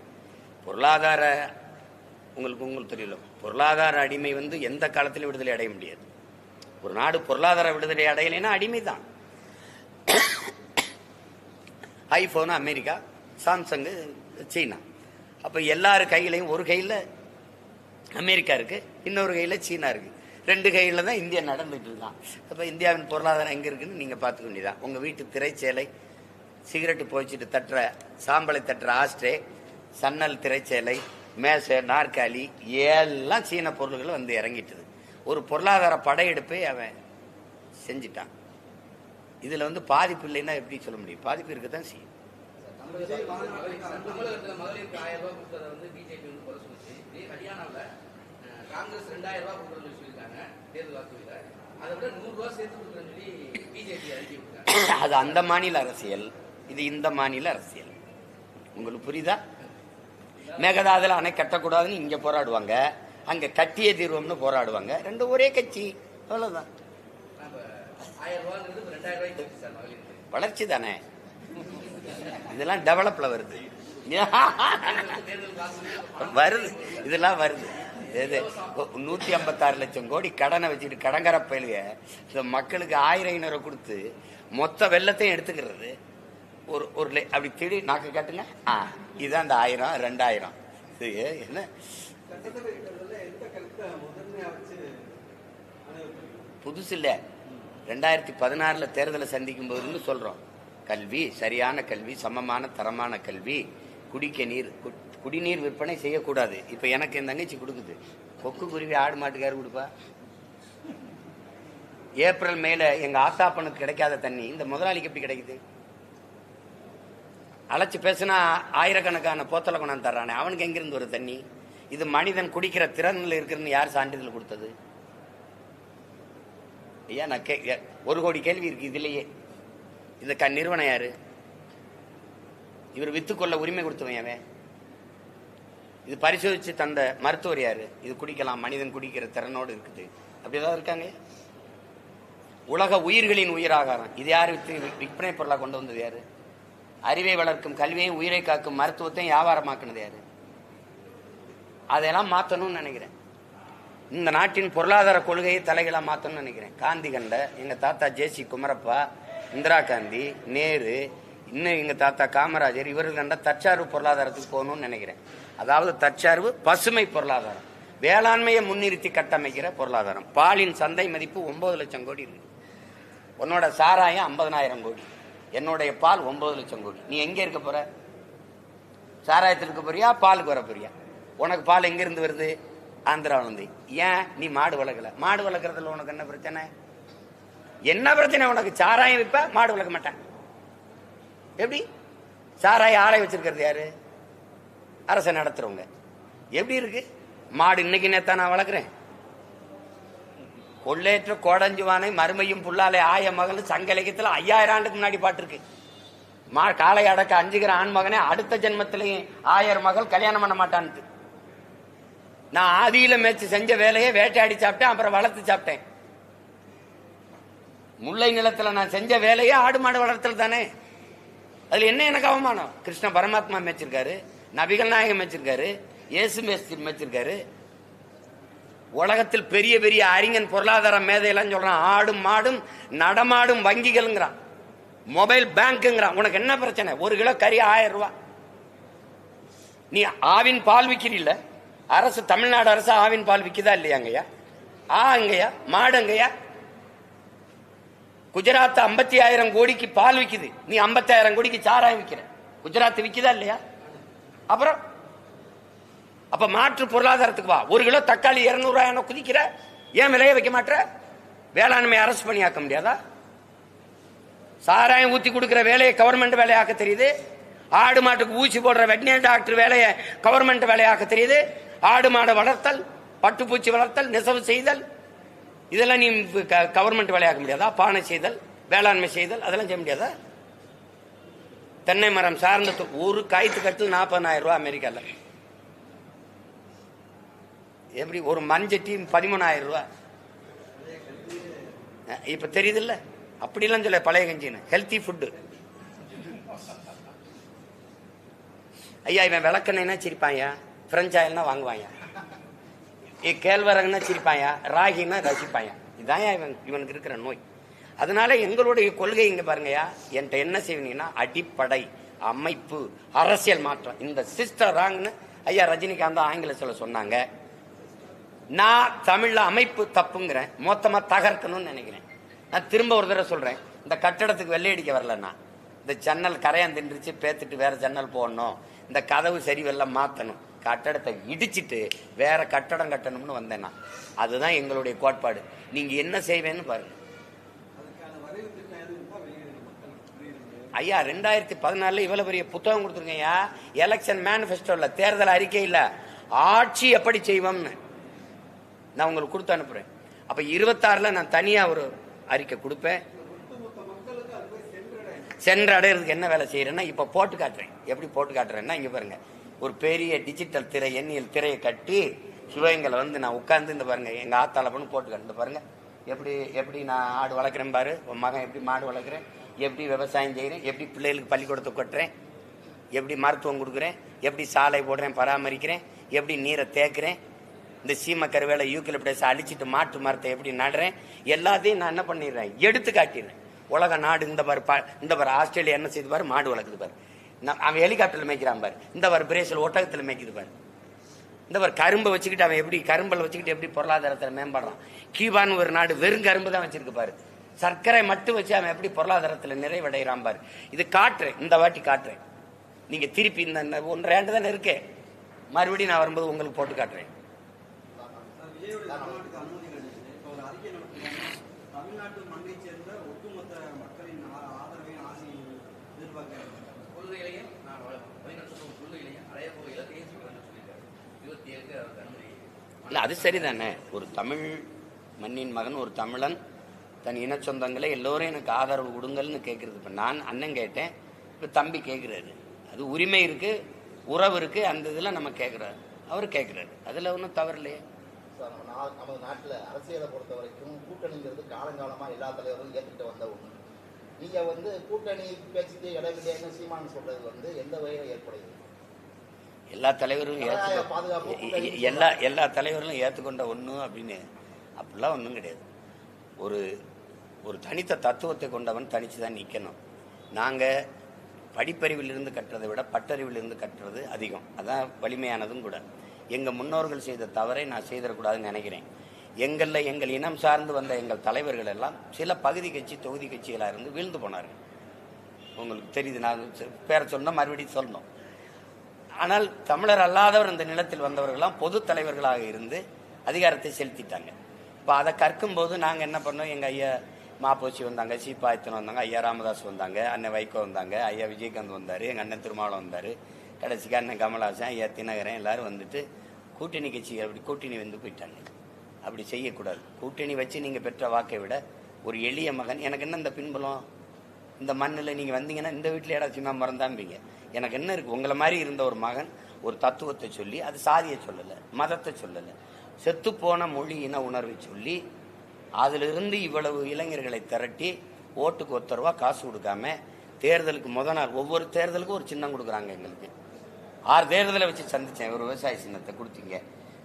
உங்களுக்கு தெரியல, பொருளாதார அடிமை எந்த காலத்திலும் விடுதலை அடைய முடியாது. ஒரு நாடு பொருளாதார விடுதலை அடையலைன்னா அடிமை தான். ஐபோன் அமெரிக்கா, சாம்சங் சீனா. அப்ப எல்லாரு கையிலையும் ஒரு கையில அமெரிக்கா இருக்கு, இன்னொரு கையில சீனா இருக்கு, ரெண்டு கையில தான் இந்தியா நடந்துட்டு இருக்கான். அப்ப இந்தியாவின் பொருளாதாரம் எங்க இருக்குன்னு நீங்க பாத்துக்க வேண்டியதான். உங்க வீட்டு திரைச்சேலை, சிகரெட்டு போய்ச்சிட்டு தட்டுற சாம்பலை தட்டுற ஆஸ்ட்ரே, சன்னல் திரைச்சேலை, மேசை, நாற்காலி எல்லாம் சீன பொருள்கள் இறங்கிட்டுது. ஒரு பொருளாதார படையெடுப்பை அவன் செஞ்சிட்டான். இதுல பாதிப்பு இல்லைன்னா எப்படி சொல்ல முடியும்? பாதிப்பு இருக்கத்தான் செய்யும். மகளிருக்கு 1000 ரூபாய் கொடுத்ததை பிஜேபி குறை சொல்லிச்சு. ஹரியானாவில் காங்கிரஸ் 2000 ரூபாய் கொடுக்குறேன்னு சொல்லியிருக்காங்க தேர்தல் வாக்குறுதியில். அதை விட 100 ரூபாய் சேர்த்து கொடுக்குறேன்னு சொல்லி பிஜேபி அறிக்கை கொடுத்தாங்க. அது அந்த மாநில அரசியல், இது இந்த மாநில அரசியல். உங்களுக்கு புரியுதா? மேகதாதுல அணை கட்டக்கூடாதுன்னு இங்க போராடுவாங்க, அங்க கட்டிய தீர்வோம்னு போராடுவாங்க. ரெண்டு ஒரே கட்சி, அவ்வளவுதான். 1000 ரூபாங்கிறது 2000 ரூபாய்க்கு சார் மகளிருக்கு. வளர்ச்சி தானே, இதெல்லாம் டெவலப்ல வருது வருது, இதெல்லாம் வருது. 156 லட்சம் கோடி கடனை வச்சுட்டு கடங்கர பயிலுக மக்களுக்கு 1000-500 கொடுத்து மொத்த வெள்ளத்தையும் எடுத்துக்கிறது. ஒரு அப்படி திடீர் நாக்கு காட்டுங்க, இதுதான் அந்த 1000, 2000. இது என்ன புதுசு இல்ல. 2016 தேர்தலை சந்திக்கும் போதுன்னு சொல்றோம். கல்வி, சரியான கல்வி, சமமான தரமான கல்வி, குடிநீர் விற்பனை செய்யக்கூடாது. இப்ப எனக்கு என் தங்கச்சி கொடுக்குது. கொக்கு குருவி ஆடு மாட்டுக்காரு கொடுப்பா. ஏப்ரல் மேல எங்க ஆத்தாப்பனுக்கு கிடைக்காத தண்ணி இந்த முதலாளிக்கு எப்படி கிடைக்குது? அழைச்சு பேசுனா ஆயிரக்கணக்கான போத்தலை கொண்டாந்து தர்றானே, அவனுக்கு எங்கிருந்து ஒரு தண்ணி? இது மனிதன் குடிக்கிற திறன்ல இருக்குன்னு யார் சான்றிதழ் கொடுத்தது? ஐயா, நான் 1 கோடி கேள்வி இருக்கு இதுலயே. இந்த நிறுவனம் யாரு? இவர் வித்துக்கொள்ள உரிமை கொடுத்தவன் அவன். இது பரிசோதிச்சு தந்த மருத்துவர் யாரு? இது குடிக்கலாம், மனிதன் குடிக்கிற திறனோடு இருக்குது. அப்படிதான் இருக்காங்க. உலக உயிர்களின் உயிராகாரம் இது யாரு விற்பனை பொருளா கொண்டு வந்தது யாரு? அறிவை வளர்க்கும் கல்வியையும் உயிரை காக்கும் மருத்துவத்தையும் வியாபாரமாக்குனது யாரு? அதெல்லாம் மாற்றணும்னு நினைக்கிறேன். இந்த நாட்டின் பொருளாதார கொள்கையை தலைகளா மாற்றணும்னு நினைக்கிறேன். காந்தி கண்ட எங்க தாத்தா ஜேசி குமரப்பா, இந்திரா காந்தி, நேரு, இன்னும் எங்க தாத்தா காமராஜர், இவர்கள் கண்ட தற்சார்பு பொருளாதாரத்துக்கு போகணும்னு நினைக்கிறேன். அதாவது தற்சார்பு பசுமை பொருளாதாரம், வேளாண்மையை முன்னிறுத்தி கட்டமைக்கிற பொருளாதாரம். பாலின் சந்தை மதிப்பு 9 லட்சம் கோடி இருக்கு. உன்னோட சாராயம் 50,000 கோடி, என்னுடைய பால் 9 லட்சம் கோடி. நீ எங்க இருக்க போற? சாராயத்தில் இருக்க போறியா, பாலுக்கு வர போறியா? உனக்கு பால் எங்க இருந்து வருது? ஆந்திராவிலிருந்து. ஏன் நீ மாடு வளர்க்கல? மாடு வளர்க்கறதுல உனக்கு என்ன பிரச்சனை? என்ன பிரச்சனை உனக்கு? சாராயம் விப்ப, மாடு வளர்க்க மாட்டேன். எப்படி? சாராய ஆலை வச்சிருக்கிறது யாரு? அரசை நடத்துறவங்க. எப்படி இருக்கு? மாடு இன்னைக்கு நேத்தான் நான் வளர்க்குறேன். கொள்ளேற்ற கோடஞ்சுவானை மறுமையும் புல்லாலே ஆய மகள் சங்க இலக்கியத்துல 5000 ஆண்டுக்கு முன்னாடி பாட்டிருக்கு. காளை அடக்க அஞ்சுகிற ஆண் மகனே அடுத்த ஜென்மத்திலையும் 1000 மகள் கல்யாணம் பண்ண மாட்டான்ட்டு. நான் ஆதியில மேய்ச்சி செஞ்ச வேலையை வேட்டையாடி சாப்பிட்டேன், அப்புறம் வளர்த்து சாப்பிட்டேன். முல்லை நிலத்துல நான் செஞ்ச வேலையை ஆடு மாடு வளர்த்தல் தானே. அதுல என்ன எனக்கு அவமானம்? கிருஷ்ண பரமாத்மா மேய்ச்சிருக்காரு, நபிகள் நாயகம் மேய்ச்சிருக்காரு, இயேசு மேய்ச்சிருக்காரு. உலகத்தில் பெரிய பெரிய அறிஞன் பொருளாதார மேதையெல்லாம் சொல்றான், ஆடும் மாடும் நடமாடும் வங்கிகள்ங்கிறான், மொபைல் பேங்க்ங்கிறான். உனக்கு என்ன பிரச்சனை? 1 கிலோ கறி 1000 ரூபாய். நீ ஆவின் பால் விக்கிறீல்ல? அரசு, தமிழ்நாடு அரசு ஆவின் பால் விக்குதா இல்லையாங்கய்யா? அங்கயா மாடுங்கய்யா? குஜராத் 55,000 கோடிக்கு பால் விக்குது, நீ 55,000 கோடிக்கு சாராயம் விக்கிற. குஜராத் விக்குதா இல்லையா? அப்புறம் அப்ப மாற்று பொருளாதாரத்துக்கு வா. 1 கிலோ தக்காளி 200 ரூபாய் குதிக்கிற, ஏன் விலையை வைக்க மாட்ட? வேளாண்மை அரசு பண்ணியாக்க முடியாதா? சாராயம் ஊத்தி கொடுக்கிற வேலையை கவர்மெண்ட் வேலையாக்க தெரியுது. ஆடு மாட்டுக்கு ஊசி போடுற வெட்டினரி டாக்டர் வேலையை கவர்மெண்ட் வேலையாக்க தெரியுது. ஆடு மாடு வளர்த்தல், பட்டுப்பூச்சி வளர்த்தல், நெசவு செய்தல், இதெல்லாம் நீ கவர்மெண்ட் வேலையாக்க முடியாதா? பானை செய்தல், வேளாண்மை செய்தல், அதெல்லாம் செய்ய முடியாதா? தென்னை மரம் சார்ந்த ஒரு காய்த்து கட்டு 40,000 ரூபாய் அமெரிக்கால. எப்படி ஒரு மஞ்சட்டி 13,000 ரூபாய். இப்ப தெரியுது இல்ல? அப்படிலாம் சொல்ல பழைய கஞ்சின்னு ஹெல்த்தி ஃபுட்டு. ஐயா இவன் விளக்கெண்ணா சிரிப்பாயா, பிரெஞ்ச் ஆயில்னா வாங்குவாயா, கேழ்வரகுன்னா சிரிப்பாயா, ராகின்னா ரசிப்பாயா. இதான் இவனுக்கு இருக்கிற நோய். அதனால எங்களுடைய கொள்கை இங்க பாருங்கயா, என்கிட்ட என்ன செய்வீங்கன்னா அடிப்படை அமைப்பு அரசியல் மாற்றம். இந்த சிஸ்டர் ராங்னு ஐயா ரஜினிகாந்த் ஆங்கிலத்தில் சொன்னாங்க. நான் தமிழ்ல அமைப்பு தப்புங்கிறேன், மொத்தமா தகர்க்கணும்னு நினைக்கிறேன். நான் திரும்ப ஒரு தடவை சொல்றேன், இந்த கட்டடத்துக்கு வெள்ளை அடிக்க வரலன்னா இந்த ஜன்னல் கரையான் தின்றுச்சு, பேத்துட்டு வேற ஜன்னல் போடணும், இந்த கதவு சரி வெள்ளம் மாத்தணும், கட்டடத்தை இடிச்சிட்டு வேற கட்டடம் கட்டணும்னு வந்தேன்னா அதுதான் எங்களுடைய கோட்பாடு. நீங்க என்ன செய்வேன்னு பாருங்க. ஐயா 2014 இவ்வளவு பெரிய புத்தகம் கொடுத்துருங்கய்யா, எலெக்ஷன் மேனிபெஸ்டோல, தேர்தல் அறிக்கை இல்ல, ஆட்சி எப்படி செய்வோம்னு நான் உங்களுக்கு கொடுத்து அனுப்புறேன். அப்ப 26ல நான் தனியா ஒரு அறிக்கை கொடுப்பேன். சென்ற அடையிறதுக்கு என்ன வேலை செய்யறேன்னா இப்ப போட்டு காட்டுறேன். எப்படி போட்டு காட்டுறேன்னா இங்க பாருங்க, ஒரு பெரிய டிஜிட்டல் திரை, எண்ணியல் திரையை கட்டி சிவகங்களை நான் உட்கார்ந்து இந்த பாருங்க எங்க ஆத்தால பண்ணு போட்டு காட்டு பாருங்க, எப்படி நான் ஆடு வளர்க்குறேன் பாரு, உன் மகன் எப்படி மாடு வளர்க்குறேன், எப்படி விவசாயம் செய்கிறேன், எப்படி பிள்ளைகளுக்கு பள்ளிக்கூடத்தை கொட்டுறேன், எப்படி மருத்துவம் கொடுக்குறேன், எப்படி சாலை போடுறேன் பராமரிக்கிறேன், எப்படி நீரை தேக்குறேன், இந்த சீம கருவேலை யூக்கலிப்டஸ் அழிச்சிட்டு மாட்டு மரத்தை எப்படி நடுறேன், எல்லாத்தையும் நான் என்ன பண்ணிடுறேன் எடுத்து காட்டிடுறேன். உலக நாடு இந்த பாரு ஆஸ்திரேலியா என்ன செய்து பாரு, மாடு வளர்க்குது பாரு, அவன் ஹெலிகாப்டர்ல மேய்க்கிறான் பாரு, இந்த பாரு பிரேசில் ஒட்டகத்தில் மேய்க்குது பாரு, இந்த பாரு கரும்பை வச்சுக்கிட்டு அவன் எப்படி கரும்பல் வச்சுக்கிட்டு எப்படி பொருளாதாரத்தில் மேம்படுறான். கியூபான்னு ஒரு நாடு வெறும் கரும்பு தான் வச்சிருக்கு பாரு, சர்க்கரை மட்டும் வச்சு அவன் எப்படி பொருளாதாரத்தில் நிறைவடைகிறான் பாரு. இது காட்டுறேன், இந்த வாட்டி காட்டுறேன். நீங்க திருப்பி இந்த 1.5 தானே இருக்கே, மறுபடியும் நான் வரும்போது உங்களுக்கு போட்டு காட்டுறேன். இல்ல அது சரிதானே, ஒரு தமிழ் மண்ணின் மகன், ஒரு தமிழன் தன் இன சொந்தங்களை எல்லோரும் எனக்கு ஆதரவு கொடுங்கள்னு கேட்கறது. இப்ப நான் அண்ணன் கேட்டேன், இப்ப தம்பி கேட்கிறாரு, அது உரிமை இருக்கு, உறவு இருக்கு, அந்த இதுல நம்ம கேட்கிறாரு, அவர் கேட்கிறாரு, அதுல ஒன்றும் தவறு இல்லையே. நமது நாட்டில் அரசியலை பொறுத்த வரைக்கும் கூட்டணிங்கிறது காலங்காலமா எல்லா தலைவர்களும் ஏற்றுக்கிட்டு வந்த ஒண்ணு. நீங்க கூட்டணி பேச்சுக்கு இடவில்லைன்னு சீமான் சொல்றது எந்த வகையில் ஏற்படுது? எல்லா தலைவரும் எல்லா தலைவர்களும் ஏற்றுக்கொண்ட ஒன்றும் அப்படின்னு அப்படிலாம் ஒன்றும் கிடையாது. ஒரு தனித்த தத்துவத்தை கொண்டவன் தனிச்சு தான் நிற்கணும். நாங்கள் படிப்பறிவிலிருந்து கட்டுறதை விட பட்டறிவிலிருந்து கட்டுறது அதிகம், அதான் வலிமையானதும் கூட. எங்கள் முன்னோர்கள் செய்த தவறை நான் செய்திடக்கூடாதுன்னு நினைக்கிறேன். எங்கள் இனம் சார்ந்து வந்த எங்கள் தலைவர்கள் எல்லாம் சில பகுதி கட்சி தொகுதி கட்சிகளாக இருந்து வீழ்ந்து போனார்கள். உங்களுக்கு தெரியுது, நான் பேரை சொன்னால் மறுபடியும் சொல்லணும். ஆனால் தமிழர் அல்லாதவர் இந்த நிலத்தில் வந்தவர்கள்லாம் பொது தலைவர்களாக இருந்து அதிகாரத்தை செலுத்திட்டாங்க. இப்போ அதை கற்கும்போது நாங்கள் என்ன பண்ணோம், எங்கள் ஐயா மாப்போச்சி வந்தாங்க, சீப்பாயத்தன் வந்தாங்க, ஐயா ராமதாஸ் வந்தாங்க, அண்ணன் வைகோ வந்தாங்க, ஐயா விஜயகாந்த் வந்தார், எங்கள் அண்ணன் திருமாவளம் வந்தார், கடைசிக்கு அண்ணன் கமலஹாசன், ஐயா தினகரன் எல்லாரும் வந்துட்டு கூட்டணி கட்சி அப்படி கூட்டணி போயிட்டாங்க. அப்படி செய்யக்கூடாது. கூட்டணி வச்சு நீங்கள் பெற்ற வாக்கை விட ஒரு எளிய மகன், எனக்கு என்ன இந்த பின்புலம், இந்த மண்ணில் நீங்கள் வந்தீங்கன்னா இந்த வீட்டில் ஏடாச்சுமா மறந்தாம்பிங்க, எனக்கு என்ன இருக்குது, உங்களை மாதிரி இருந்த ஒரு மகன் ஒரு தத்துவத்தை சொல்லி, அது சாதியை சொல்லலை, மதத்தை சொல்லலை, செத்துப்போன மொழி இன உணர்வை சொல்லி அதிலிருந்து இவ்வளவு இளைஞர்களை திரட்டி ஓட்டுக்கு 1 ரூபா காசு கொடுக்காம தேர்தலுக்கு முதல் நாள் ஒவ்வொரு தேர்தலுக்கும் ஒரு சின்னம் கொடுக்குறாங்க. எங்களுக்கு 6 தேர்தலை வச்சு சந்திச்சேன், ஒரு விவசாய சின்னத்தை கொடுத்தீங்க,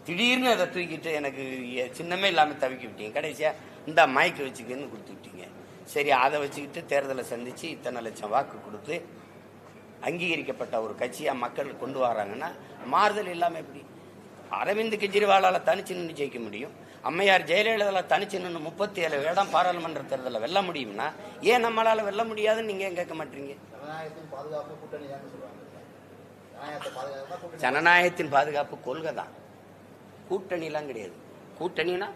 திடீர்னு அதை தூக்கிட்டு எனக்கு சின்னமே இல்லாமல் தவிக்க விட்டீங்க, கடைசியா இந்த மைக்கு வச்சுக்கின்னு கொடுத்து விட்டீங்க. சரி, அதை வச்சுக்கிட்டு தேர்தலை சந்திச்சு இத்தனை லட்சம் வாக்கு கொடுத்து அங்கீகரிக்கப்பட்ட ஒரு கட்சியா மக்கள் கொண்டு வராங்கன்னா மாறுதல் இல்லாமல் எப்படி? அரவிந்த் கெஜ்ரிவாலால தனிச்சு நின்று ஜெயிக்க முடியும், அம்மையார் ஜெயலலிதால தனிச்சு நின்று 37 இடம் பாராளுமன்ற தேர்தலில் வெல்ல முடியும்னா ஏன் நம்மளால வெல்ல முடியாதுன்னு நீங்க ஏன் கேட்க மாட்டீங்க? ஜனநாயகத்தின் பாதுகாப்பு கூட்டணி தான் சொல்றாங்க. ஜனநாயகத்தை பாதுகாக்க கூட்டணி. ஜனநாயகத்தின் பாதுகாப்பு கொள்கை தான், கூட்டணிலாம் கிடையாது. கூட்டணினா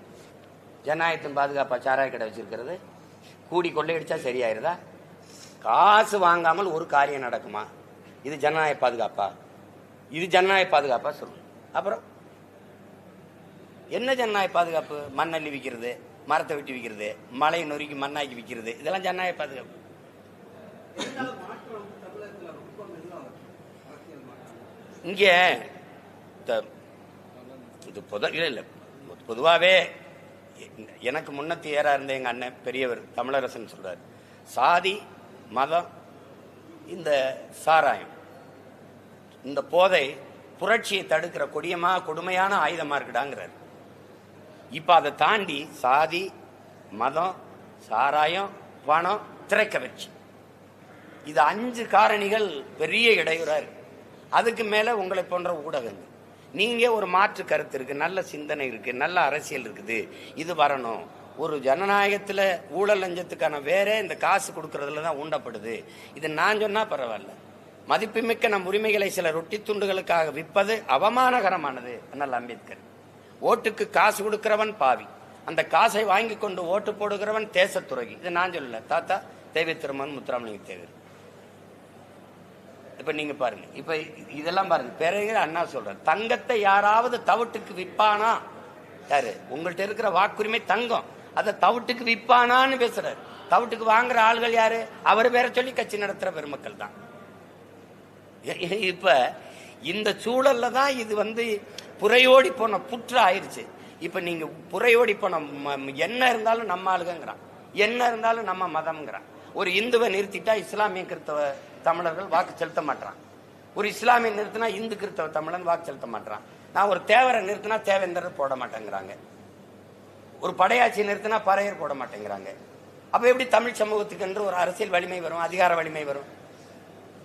ஜனநாயகத்தின் பாதுகாப்பா சாராய கடை வச்சிருக்கிறது? கூடி கொள்ளையடிச்சா சரியாயிருதா? காசு வாங்காமல் ஒரு காரியம் நடக்குமா? இது ஜனநாயக பாதுகாப்பா? இது ஜனநாயக பாதுகாப்பா சொல்லு. அப்புறம் என்ன ஜனநாயக பாதுகாப்பு? மண்ணள்ளி விற்கிறது, மரத்தை வெட்டி விற்கிறது, மலையை நொறுக்கி மண்ணாக்கி விற்கிறது, இதெல்லாம் ஜனநாயக பாதுகாப்பு. இங்கே இது இல்லை பொதுவாகவே எனக்கு முன்னத்தி ஏறா இருந்த எங்க அண்ணன் பெரியவர் தமிழரசன் சொல்றாரு, சாதி மதம் இந்த சாராயம் இந்த போதை புரட்சியை தடுக்கிற கொடுமையான ஆயுதமா இருக்குடாங்கிறார். இப்ப அதை தாண்டி சாதி மதம் சாராயம் பணம் திரைக்கவர்ச்சி, இது 5 காரணிகள் பெரிய இடையூறா இருக்கு. அதுக்கு மேல உங்களை போன்ற ஊடகங்கள், நீங்க ஒரு மாற்று கருத்து இருக்கு, நல்ல சிந்தனை இருக்கு, நல்ல அரசியல் இருக்குது, இது வரணும். ஒரு ஜனநாயகத்துல ஊழல் லஞ்சத்துக்கான வேற இந்த காசு கொடுக்கறதுல தான் ஊண்டப்படுது. இது நான் சொன்னா பரவாயில்ல. மதிப்புமிக்க நம் உரிமைகளை சில ரொட்டி துண்டுகளுக்காக விற்பது அவமானகரமானது. அண்ணல் அம்பேத்கர். ஓட்டுக்கு காசு கொடுக்கிறவன் பாவி, அந்த காசை வாங்கி கொண்டு ஓட்டு போடுகிறவன் தேசத்துறகி. இது நான் சொல்லல, தாத்தா தேவை திருமன் முத்துராமலிங்க தேவர். இப்ப நீங்க பாருங்க, இப்ப இதெல்லாம் பாருங்க. பிறகு அண்ணா சொல்ற, தங்கத்தை யாராவது தவிட்டுக்கு விற்பானா? யாரு? உங்கள்கிட்ட இருக்கிற வாக்குரிமை தங்கம், அதை தவிட்டுக்கு விற்பானான்னு பேசுறாரு. தவிட்டுக்கு வாங்குற ஆள்கள் யாரு? அவர் பேரை சொல்லி கட்சி நடத்துற பெருமக்கள் தான். இப்ப இந்த சூழல்ல தான் இது புறையோடி போன புற்று ஆயிடுச்சு. இப்ப நீங்க புறையோடி போன என்ன இருந்தாலும் நம்ம ஆளுங்கிறான், என்ன இருந்தாலும் நம்ம மதம்ங்கிறான். ஒரு இந்துவை நிறுத்திட்டா இஸ்லாமிய கிறிஸ்தவ தமிழர்கள் வாக்கு செலுத்த மாட்டான். ஒரு இஸ்லாமிய நிறுத்தினா இந்து கிறிஸ்தவ தமிழன் வாக்கு செலுத்த மாட்டான். நான் ஒரு தேவரை நிறுத்தினா தேவேந்தர் போட மாட்டேங்கிறாங்க. ஒரு படையாட்சியை நிறுத்தினா பறையர் போட மாட்டேங்கிறாங்க. அப்ப எப்படி தமிழ் சமூகத்துக்கு என்று ஒரு அரசியல் வலிமை வரும், அதிகார வலிமை வரும்?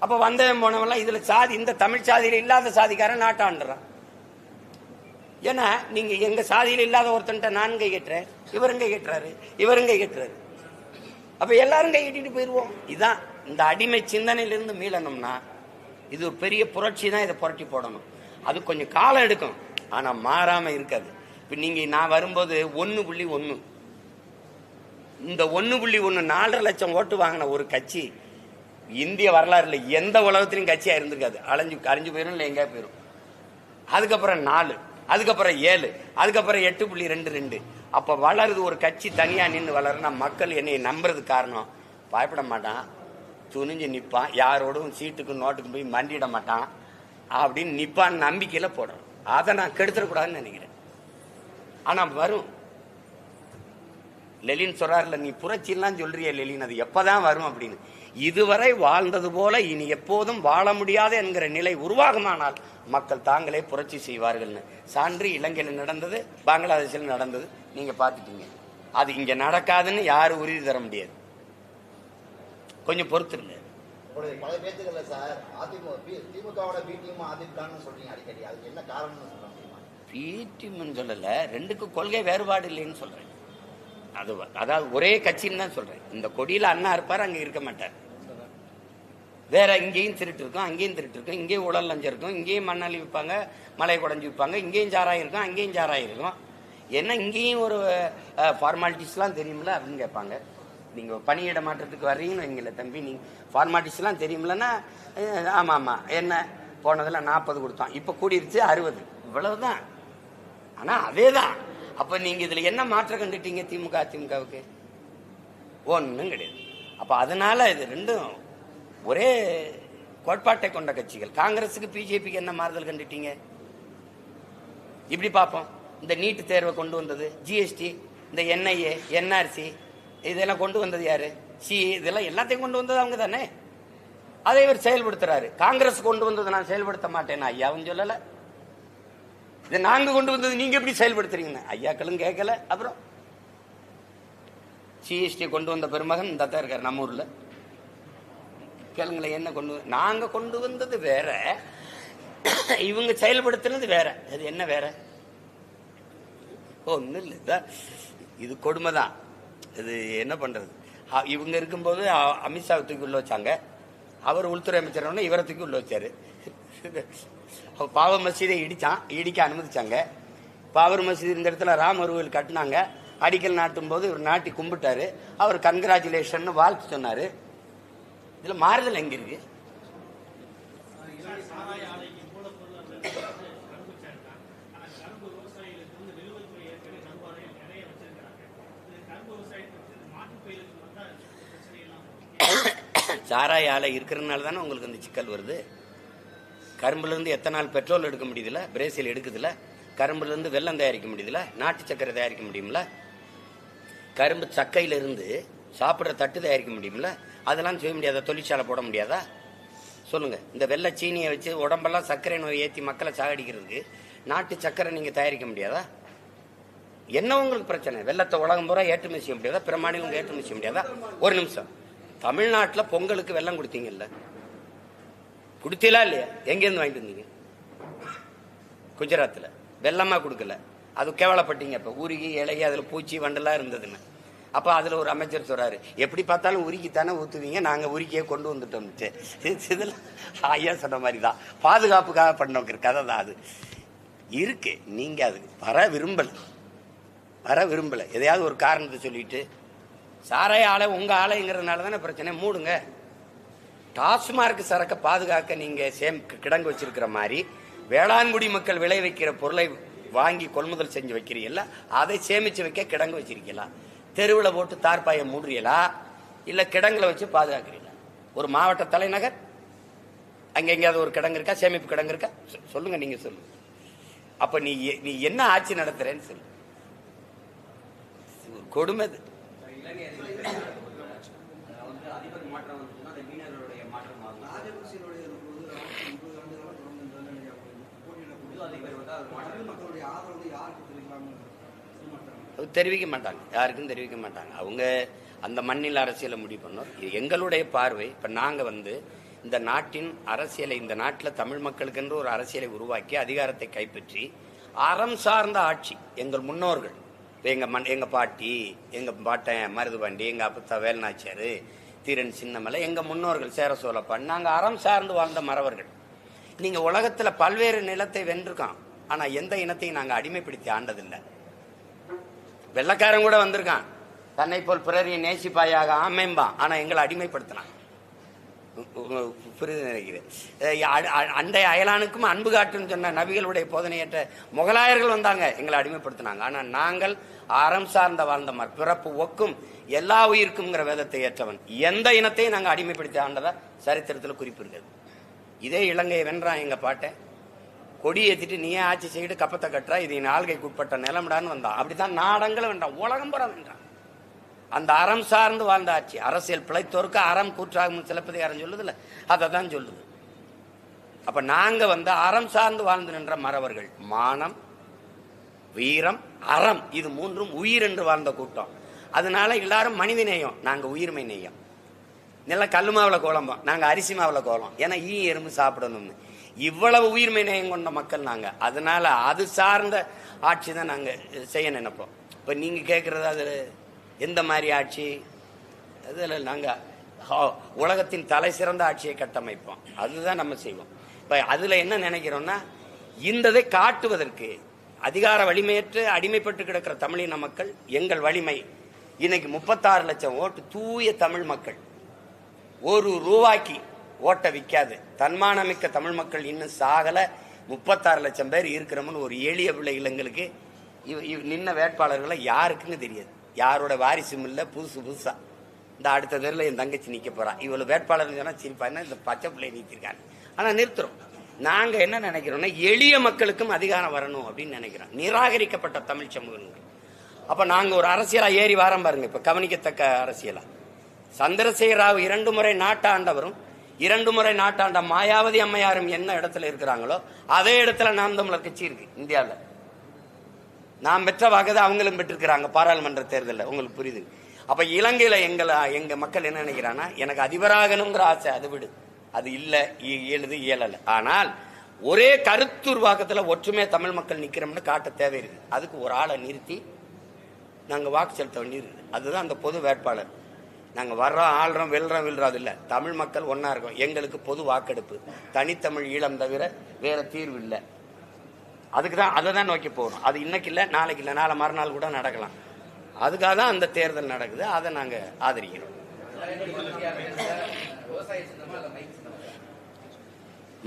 அப்ப வந்தவன் போனவெல்லாம் இதுல சாதி, இந்த தமிழ் சாதியில இல்லாத சாதிக்காரன் நாட்டாண்டுறான். ஏன்னா நீங்க எங்க சாதியில இல்லாத ஒருத்தன்ட்ட நான் கை கட்டுறேன், இவரும் கை கட்டுறாரு, இவரும் கை கட்டுறாரு. அப்ப எல்லாரும் கை கட்டிட்டு போயிருவோம். இதுதான் இந்த அடிமை சிந்தனையிலிருந்து மீளணும்னா இது ஒரு பெரிய புரட்சி தான். இதை புரட்டி போடணும். அது கொஞ்சம் காலம் எடுக்கும், ஆனா மாறாம இருக்காது. இப்ப நீங்க நான் வரும்போது 1.1 இந்த 1.1 4.5 லட்சம் ஓட்டு வாங்கின ஒரு கட்சி இந்திய வரலாறுல எந்த உலகத்திலையும் கட்சியா இருந்திருக்காது. அழிஞ்சு போயிடும், இல்லை எங்கேயா போயிடும். அதுக்கப்புறம் 4, அதுக்கப்புறம் 7, அதுக்கப்புறம் 8.22. அப்ப வளருது ஒரு கட்சி தனியா நின்று வளருன்னா மக்கள் என்னை நம்புறது காரணம். பயப்பட மாட்டான், துணிஞ்சு நிற்பான், யாரோடும் சீட்டுக்கும் நோட்டுக்கும் போய் மண்டிட மாட்டான் அப்படின்னு நிப்பான்னு நம்பிக்கையில போடுறோம். அதை நான் கெடுத்துடக்கூடாதுன்னு நினைக்கிறேன். ஆனா வரும். லெலின் சொல்றாருல, நீ புரட்சிலாம் சொல்றிய லெலின், அது எப்பதான் வரும் அப்படின்னு. இதுவரை வாழ்ந்தது போல இனி எப்போதும் வாழ முடியாது என்கிற நிலை உருவாகுமானால் மக்கள் தாங்களே புரட்சி செய்வார்கள்னு சான்று இலங்கையில் நடந்தது, பங்களாதேஷில் நடந்தது, நீங்க பாத்துட்டீங்க. அது இங்க நடக்காதுன்னு யாரும் உறுதி தர முடியாது. கொஞ்சம் பொறுத்துருங்க. பல பேச்சுக்கள்ல சார் திமுகவோட பி டீம் அதிமுகன்னு சொல்றீங்க அடிக்கடி, அதுக்கு என்ன காரணம்னு சொல்ல முடியுமா? பி டீம்னு சொல்லல, ரெண்டுக்கும் கொள்கை வேறுபாடு இல்லைன்னு சொல்றேன். அதாவது ஒரே கட்சின்னு தான் சொல்றேன். இந்த கொடியில அண்ணா இருப்பார், அங்க இருக்க மாட்டார். வேற இங்கேயும் திருட்டு இருக்கும், அங்கேயும் திருட்டு இருக்கும், இங்கேயும் உடல் லஞ்சம் இருக்கும், இங்கேயும் மண்ணாளி விற்பாங்க, மலை குடஞ்சி விற்பாங்க, இங்கேயும் சாராயம் இருக்கும், அங்கேயும் சாராயம் இருக்கும். என்ன இங்கேயும் ஒரு ஃபார்மாலிட்டிஸ்லாம் தெரியுமில்ல அப்படின்னு கேட்பாங்க. நீங்க பணியிட மாற்றத்துக்கு வர்றீங்கன்னு வைங்கள, தம்பி நீங்க ஃபார்மாலிட்டிஸ்லாம் தெரியுமில்லன்னா, ஆமா ஆமா என்ன போனதுல 40 கொடுத்தோம், இப்ப கூடிருச்சு 60, இவ்வளவுதான். ஆனா அதேதான். அப்ப நீங்க இதுல என்ன மாற்றம் கண்டுட்டீங்க? திமுக அதிமுகவுக்கு ஒன்னும் கிடையாது. அப்ப அதனால இது ரெண்டும் ஒரே கோட்பாட்டை கொண்ட கட்சிகள். காங்கிரஸுக்கு பிஜேபிக்கு என்ன மாறுதல் கண்டுட்டீங்க? இப்படி பார்ப்போம். இந்த நீட் தேர்வை கொண்டு வந்தது, ஜிஎஸ்டி, இந்த என்ஐஏ, என்ஆர்சி இதெல்லாம் கொண்டு வந்தது யாரு? இதெல்லாம் எல்லாத்தையும் கொண்டு வந்தது அவங்க தானே. அதை இவர் செயல்படுத்துறாரு. காங்கிரஸ் கொண்டு வந்தது நான் செயல்படுத்த மாட்டேன் ஐயாவும் சொல்லல. இதை நாங்க கொண்டு வந்தது நீங்க எப்படி செயல்படுத்துறீங்க ஐயாக்களும் கேட்கல. அப்புறம் ஜிஎஸ்டி கொண்டு வந்த பெருமகன் இந்த தான் இருக்காரு நம்ம ஊர்ல. கேளுங்களேன், என்ன நாங்க கொண்டு வந்தது வேற, இவங்க செயல்படுத்தினது வேற. அது என்ன வேற? ஒன்னும் இல்லை, இது கொடுமைதான். இது என்ன பண்றது? இவங்க இருக்கும்போது அமித்ஷா தூக்கி உள்ள வச்சாங்க, அவர் உள்துறை அமைச்சர் இவரை தூக்கி உள்ள வச்சாரு. பாபர் மசீதை இடிக்க அனுமதிச்சாங்க. பாபர் மசீது இந்த இடத்துல ராமர் கோவில் கட்டினாங்க. அடிக்கல் நாட்டும் போது இவர் நாட்டி கும்பிட்டாரு. அவர் கன்கிராச்சுலேஷன் வாழ்த்து சொன்னாரு. இதுல மாறுதல் எங்க இருக்கு? சாராய ஆலை இருக்கிறதுனால தானே உங்களுக்கு இந்த சிக்கல் வருது. கரும்புல இருந்து எத்தனால் பெட்ரோல் எடுக்க முடியுதுல, பிரேசில் எடுக்குதுல. கரும்புல இருந்து வெல்லம் தயாரிக்க முடியுதுல, நாட்டு சக்கரை தயாரிக்க முடியும்ல. கரும்பு சக்கையில இருந்து சாப்பிட்ற தட்டு தயாரிக்க முடியும்ல. அதெல்லாம் செய்ய முடியாதா? தொழிற்சாலை போட முடியாதா? சொல்லுங்க. இந்த வெள்ளை சீனியை வச்சு உடம்பெல்லாம் சர்க்கரை நோய் ஏற்றி மக்களை சாகடிக்கிறதுக்கு நாட்டு சக்கரை நீங்க தயாரிக்க முடியாதா? என்ன உங்களுக்கு பிரச்சனை? வெள்ளத்தை உலகம் பூரா ஏற்றுமதி செய்ய முடியாதா? பிற மாநிலங்களுக்கு ஏற்றுமதி செய்ய முடியாதா? ஒரு நிமிஷம். தமிழ்நாட்டில் பொங்கலுக்கு வெள்ளம் கொடுத்தீங்கல்ல, கொடுத்தீங்களா இல்லையா? எங்கேருந்து வாங்கிட்டு வந்தீங்க? குஜராத்தில் வெள்ளமா கொடுக்கல. அது கேவலப்பட்டீங்க. இப்போ உருகி இலைய அதில் பூச்சி வண்டெல்லாம் இருந்ததுன்னு. அப்போ அதில் ஒரு அமைச்சர் சொல்றாரு, எப்படி பார்த்தாலும் உருக்கித்தானே ஊற்றுவீங்க, நாங்கள் உருக்கியே கொண்டு வந்துட்டோம்ட்டு. இதெல்லாம் ஐயா சொன்ன மாதிரி தான், பாதுகாப்புக்காக பண்ண கதை தான் அது இருக்கு. நீங்க அது வர விரும்பல எதையாவது ஒரு காரணத்தை சொல்லிட்டு சாராய ஆலை உங்க ஆலைங்கிறதுனால தானே பிரச்சனை. மூடுங்க. டாஸ்மார்க் சரக்கை பாதுகாக்க நீங்க கிடங்கு வச்சிருக்கிற மாதிரி வேளாண்குடி மக்கள் விளை வைக்கிற பொருளை வாங்கி கொள்முதல் செஞ்சு வைக்கிறீங்களா, அதை சேமிச்சு வைக்க கிடங்கு வச்சிருக்கீங்களா? தெருவில் போட்டு தார்பாயை மூடுறீங்களா, இல்ல கிடங்குல வச்சு பாதுகாக்கிறீங்களா? ஒரு மாவட்ட தலைநகர் அங்க எங்கேயாவது ஒரு கிடங்கு இருக்கா? சேமிப்பு கிடங்கு இருக்கா? சொல்லுங்க. நீங்க சொல்லுங்க. அப்ப நீ என்ன ஆட்சி நடத்துறேன்னு சொல்லு. கொடுமை. தெரிவிக்க மாட்டாங்க, யாருக்கும் தெரிவிக்க மாட்டாங்க. அவங்க அந்த மண்ணில் அரசியலை முடிவு பண்ணோம். எங்களுடைய பார்வை, இப்ப நாங்க இந்த நாட்டின் அரசியலை, இந்த நாட்டில் தமிழ் மக்களுக்கென்று ஒரு அரசியலை உருவாக்கி அதிகாரத்தை கைப்பற்றி அறம் சார்ந்த ஆட்சி எங்கள் முன்னோர்கள், எங்க பாட்டி, எங்க பாட்டன் மருதுபாண்டி, எங்க அப்பத்தா வேல்நாச்சியாரு, தீரன் சின்னமலை, எங்க முன்னோர்கள் சேர சோழப்பான், நாங்க அறம் சார்ந்து வாழ்ந்த மறவர்கள். நீங்க உலகத்துல பல்வேறு நிலத்தை வென்றிருக்கோம், ஆனா எந்த இனத்தையும் நாங்க அடிமைப்படுத்தி ஆண்டதில்லை. வெள்ளக்காரன் கூட வந்திருக்கான், தன்னை போல் பிறரையும் நேசிப்பாயாக ஆமேம்பான், ஆனா எங்களை அடிமைப்படுத்தினான். புரிது நினைக்கிறேன். அண்டை அயலானுக்கும் அன்பு காட்டுன்னு சொன்ன நபிகளுடைய போதனையற்ற முகலாயர்கள் வந்தாங்க, எங்களை அடிமைப்படுத்தினாங்க. ஆனா நாங்கள் அறம் சார்ந்த வாழ்ந்த பிறப்பு ஒக்கும் எல்லா உயிருக்கும்ங்கிற வேதத்தை ஏற்றவன். எந்த இனத்தையும் நாங்கள் அடிமைப்படுத்தி ஆண்டதா சரித்திரத்தில் குறிப்பு இருக்குது. இதே இலங்கையை வென்றான் எங்க பாட்டை. கொடி ஏற்றிட்டு நீயே ஆட்சி செய்யிட்டு கப்பத்தை கட்டுறா, இது ஆள்கைக்கு உட்பட்ட நிலம்டான்னு வந்தான். அப்படித்தான் நாடங்களை வென்றான், உலகம் புறம் வென்றான். அந்த அறம் சார்ந்து வாழ்ந்த ஆட்சி. அரசியல் பிழைத்தோருக்கு அறம் கூற்றாகும் சிலப்பதிகாரம் சொல்லுதுல்ல, அதை தான் சொல்லுது. அப்ப நாங்க அறம் சார்ந்து வாழ்ந்து நின்ற மறவர்கள். மானம், வீரம், அறம், இது மூன்றும் உயிர் என்று வாழ்ந்த கூட்டம். அதனால எல்லாரும் மனித நேயம், நாங்க உயிர்மை நேயம். நல்ல கல்லு மாவுல கோலம்போம், நாங்க அரிசி மாவுல கோலம். ஏன்னா எறும்பு சாப்பிடணும்னு. இவ்வளவு உயிர்மை நேயம் கொண்ட மக்கள் நாங்க. அதனால அது சார்ந்த ஆட்சி தான் நாங்க செய்ய நினைப்போம். இப்ப நீங்க கேட்கறது அது எந்த மாதிரி ஆட்சி? அதில் நாங்கள் உலகத்தின் தலை சிறந்த ஆட்சியை கட்டமைப்போம், அதுதான் நம்ம செய்வோம். இப்போ அதில் என்ன நினைக்கிறோம்னா, இந்ததை காட்டுவதற்கு அதிகார வலிமையற்று அடிமைப்பட்டு கிடக்கிற தமிழின மக்கள் எங்கள் வலிமை. இன்னைக்கு 36 லட்சம் ஓட்டு தூய தமிழ் மக்கள். ஒரு ரூபாய்க்கு ஓட்டை விற்காது தன்மானமிக்க தமிழ் மக்கள் இன்னும் சாகலை. 36 லட்சம் பேர் இருக்கிறோம்னு ஒரு எளிய பிள்ளைகளுங்களுக்கு நின்ன வேட்பாளர்களை யாருக்குன்னு தெரியாது. யாரோட வாரிசும் இல்லை. புதுசா இந்த அடுத்த தெருவில் என் தங்கச்சி நிற்க போறா, இவ்வளவு வேட்பாளர் சொன்னா சிரிப்பாருன்னா இந்த பச்சை பிள்ளை நிறுத்திருக்காங்க. ஆனா நிறுத்துறோம். நாங்க என்ன நினைக்கிறோம்னா, எளிய மக்களுக்கும் அதிகாரம் வரணும் அப்படின்னு நினைக்கிறோம். நிராகரிக்கப்பட்ட தமிழ் சமூகங்கள். அப்ப நாங்க ஒரு அரசியலா ஏறி வாரம் பாருங்க. இப்ப கவனிக்கத்தக்க அரசியலா சந்திரசேகர ராவ் 2 முறை நாட்டாண்டவரும் 2 முறை நாட்டாண்ட மாயாவதி அம்மையாரும் என்ன இடத்துல இருக்கிறாங்களோ அதே இடத்துல நாம் தமிழர் கட்சி இருக்கு இந்தியாவில். நாம் பெற்ற வாக்குதான் அவங்களும் பெற்றிருக்கிறாங்க பாராளுமன்ற தேர்தலில். உங்களுக்கு புரியுது? அப்ப இலங்கையில எங்க மக்கள் என்ன நினைக்கிறான்னா, எனக்கு அதிபராகணுங்கிற ஆசை, அது விடு, அது இல்லை, இயலல. ஆனால் ஒரே கருத்துருவாக்கத்துல ஒற்றுமையா தமிழ் மக்கள் நிக்கிறோம்னு காட்ட தேவை இருக்கு. அதுக்கு ஒரு ஆளை நிறுத்தி நாங்க வாக்கு செலுத்த வேண்டியிருக்கு. அதுதான் அந்த பொது வேட்பாளர். நாங்கள் வர்றோம், ஆள்றோம், விழுறோம் அது இல்லை. தமிழ் மக்கள் ஒன்றா இருக்கோம். எங்களுக்கு பொது வாக்கெடுப்பு, தனித்தமிழ் ஈழம் தவிர வேற தீர்வு இல்லை. அதுக்கு தான் அதை தான் நோக்கி போகணும். அது இன்னைக்கு இல்லை, நாளைக்கு இல்லை, நாளை மறுநாள் கூட நடக்கலாம். அதுக்காக தான் அந்த தேர்தல் நடக்குது. அதை நாங்கள் ஆதரிக்கிறோம்.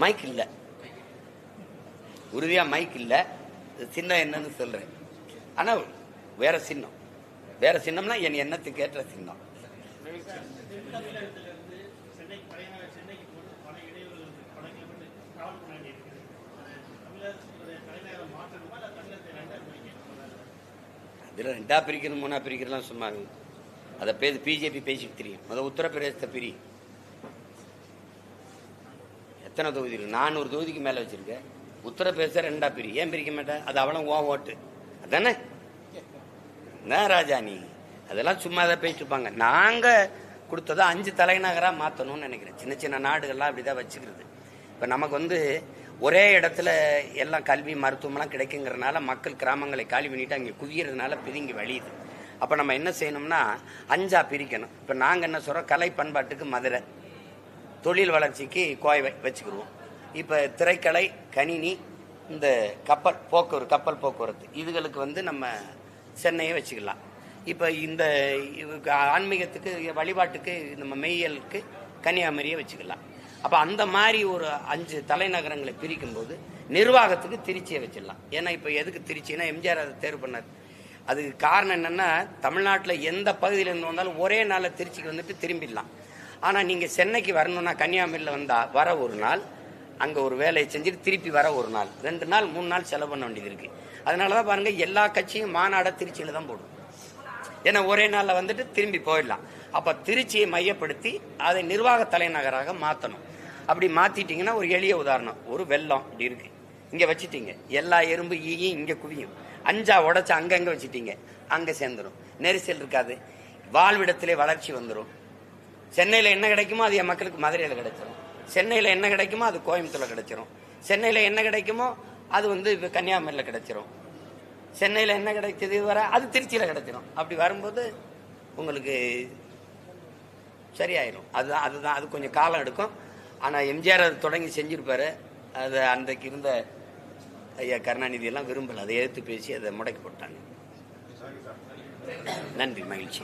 மைக் இல்லை, உறுதியாக மைக் இல்லை. சின்னம் என்னன்னு சொல்கிறேன். ஆனால் வேற சின்னம், வேற சின்னம்னா என் எண்ணத்துக்கு ஏற்ற சின்னம். இதில் 2ஆ பிரிக்கிறது 3ஆ பிரிக்கிறதுலாம் சும்மா அதை பிஜேபி பேசிட்டு தெரியும். முதல் உத்தரப்பிரதேசத்தை பிரி, எத்தனை தொகுதி இருக்கு? 400 தொகுதிக்கு மேலே வச்சிருக்கேன். உத்தரப்பிரதேச 2ஆ பிரி, ஏன் பிரிக்க மாட்டேன்? அது அவளும் ஓ ஓட்டு அதானே. என்ன ராஜா நீ அதெல்லாம் சும்மா தான் பேசிட்டு இருப்பாங்க. நாங்கள் கொடுத்ததை 5 தலைநகராக மாற்றணும்னு நினைக்கிறேன். சின்ன சின்ன நாடுகள்லாம் அப்படிதான் வச்சுக்கிறது. இப்போ நமக்கு ஒரே இடத்துல எல்லாம் கல்வி மருத்துவம்லாம் கிடைக்குங்கிறதுனால மக்கள் கிராமங்களை காலி பண்ணிட்டு அங்கே குவியறதுனால பிரிங்கி வழியுது. அப்போ நம்ம என்ன செய்யணும்னா 5ஆ பிரிக்கணும். இப்போ நாங்கள் என்ன சொல்கிறோம், கலை பண்பாட்டுக்கு மதுரை, தொழில் வளர்ச்சிக்கு கோவை வச்சுக்கிடுவோம். இப்போ திரைக்கலை, கணினி, இந்த கப்பல் போக்குவரத்து இதுகளுக்கு நம்ம சென்னையை வச்சுக்கலாம். இப்போ இந்த ஆன்மீகத்துக்கு வழிபாட்டுக்கு நம்ம மெய்யலுக்கு கன்னியாகுமரியை வச்சுக்கலாம். அப்போ அந்த மாதிரி ஒரு 5 தலைநகரங்களை பிரிக்கும்போது நிர்வாகத்துக்கு திருச்சியை வச்சிடலாம். ஏன்னா இப்போ எதுக்கு திருச்சின்னா எம்ஜிஆர் அதை தேர்வு பண்ணார். அதுக்கு காரணம் என்னென்னா, தமிழ்நாட்டில் எந்த பகுதியிலேருந்து வந்தாலும் ஒரே நாளில் திருச்சிக்கு வந்துட்டு திரும்பிடலாம். ஆனால் நீங்கள் சென்னைக்கு வரணும்னா கன்னியாகுமரியில் வந்தால் வர ஒரு நாள், அங்கே ஒரு வேலையை செஞ்சுட்டு திருப்பி வர ஒரு நாள், 2 நாள் 3 நாள் செலவு பண்ண வேண்டியது இருக்குது. அதனால தான் பாருங்கள், எல்லா கட்சியும் மாநாடை திருச்சியில் தான் போடும். ஏன்னா ஒரே நாளில் வந்துட்டு திரும்பி போயிடலாம். அப்போ திருச்சியை மையப்படுத்தி அதை நிர்வாக தலைநகராக மாற்றணும். அப்படி மாற்றிட்டிங்கன்னா, ஒரு எளிய உதாரணம், ஒரு வெள்ளம் இப்படி இருக்குது, இங்கே வச்சுட்டீங்க, எல்லா எறும்பு ஈயும் இங்கே குவியும். 5ஆ உடச்சி அங்கங்கே வச்சுட்டீங்க, அங்கே சேர்ந்துடும், நெரிசல் இருக்காது, வாழ்விடத்திலே வளர்ச்சி வந்துடும். சென்னையில் என்ன கிடைக்குமோ அது என் மக்களுக்கு மதுரையில் கிடைச்சிரும். சென்னையில் என்ன கிடைக்குமோ அது கோயம்புத்தூரில் கிடைச்சிரும். சென்னையில் என்ன கிடைக்குமோ அது கன்னியாகுமரியில் கிடைச்சிரும். சென்னையில் என்ன கிடைச்சது அது திருச்சியில் கிடைச்சிரும். அப்படி வரும்போது உங்களுக்கு சரியாயிரும். அதுதான் அது கொஞ்சம் காலம் எடுக்கும். ஆனால் எம்ஜிஆர் அதை தொடங்கி செஞ்சிருப்பாரு. அது அன்றைக்கு இருந்த ஐயா கருணாநிதி எல்லாம் விரும்பலை, அதை எதிர்த்து பேசி அதை முடக்கி போட்டாங்க. நன்றி, மகிழ்ச்சி.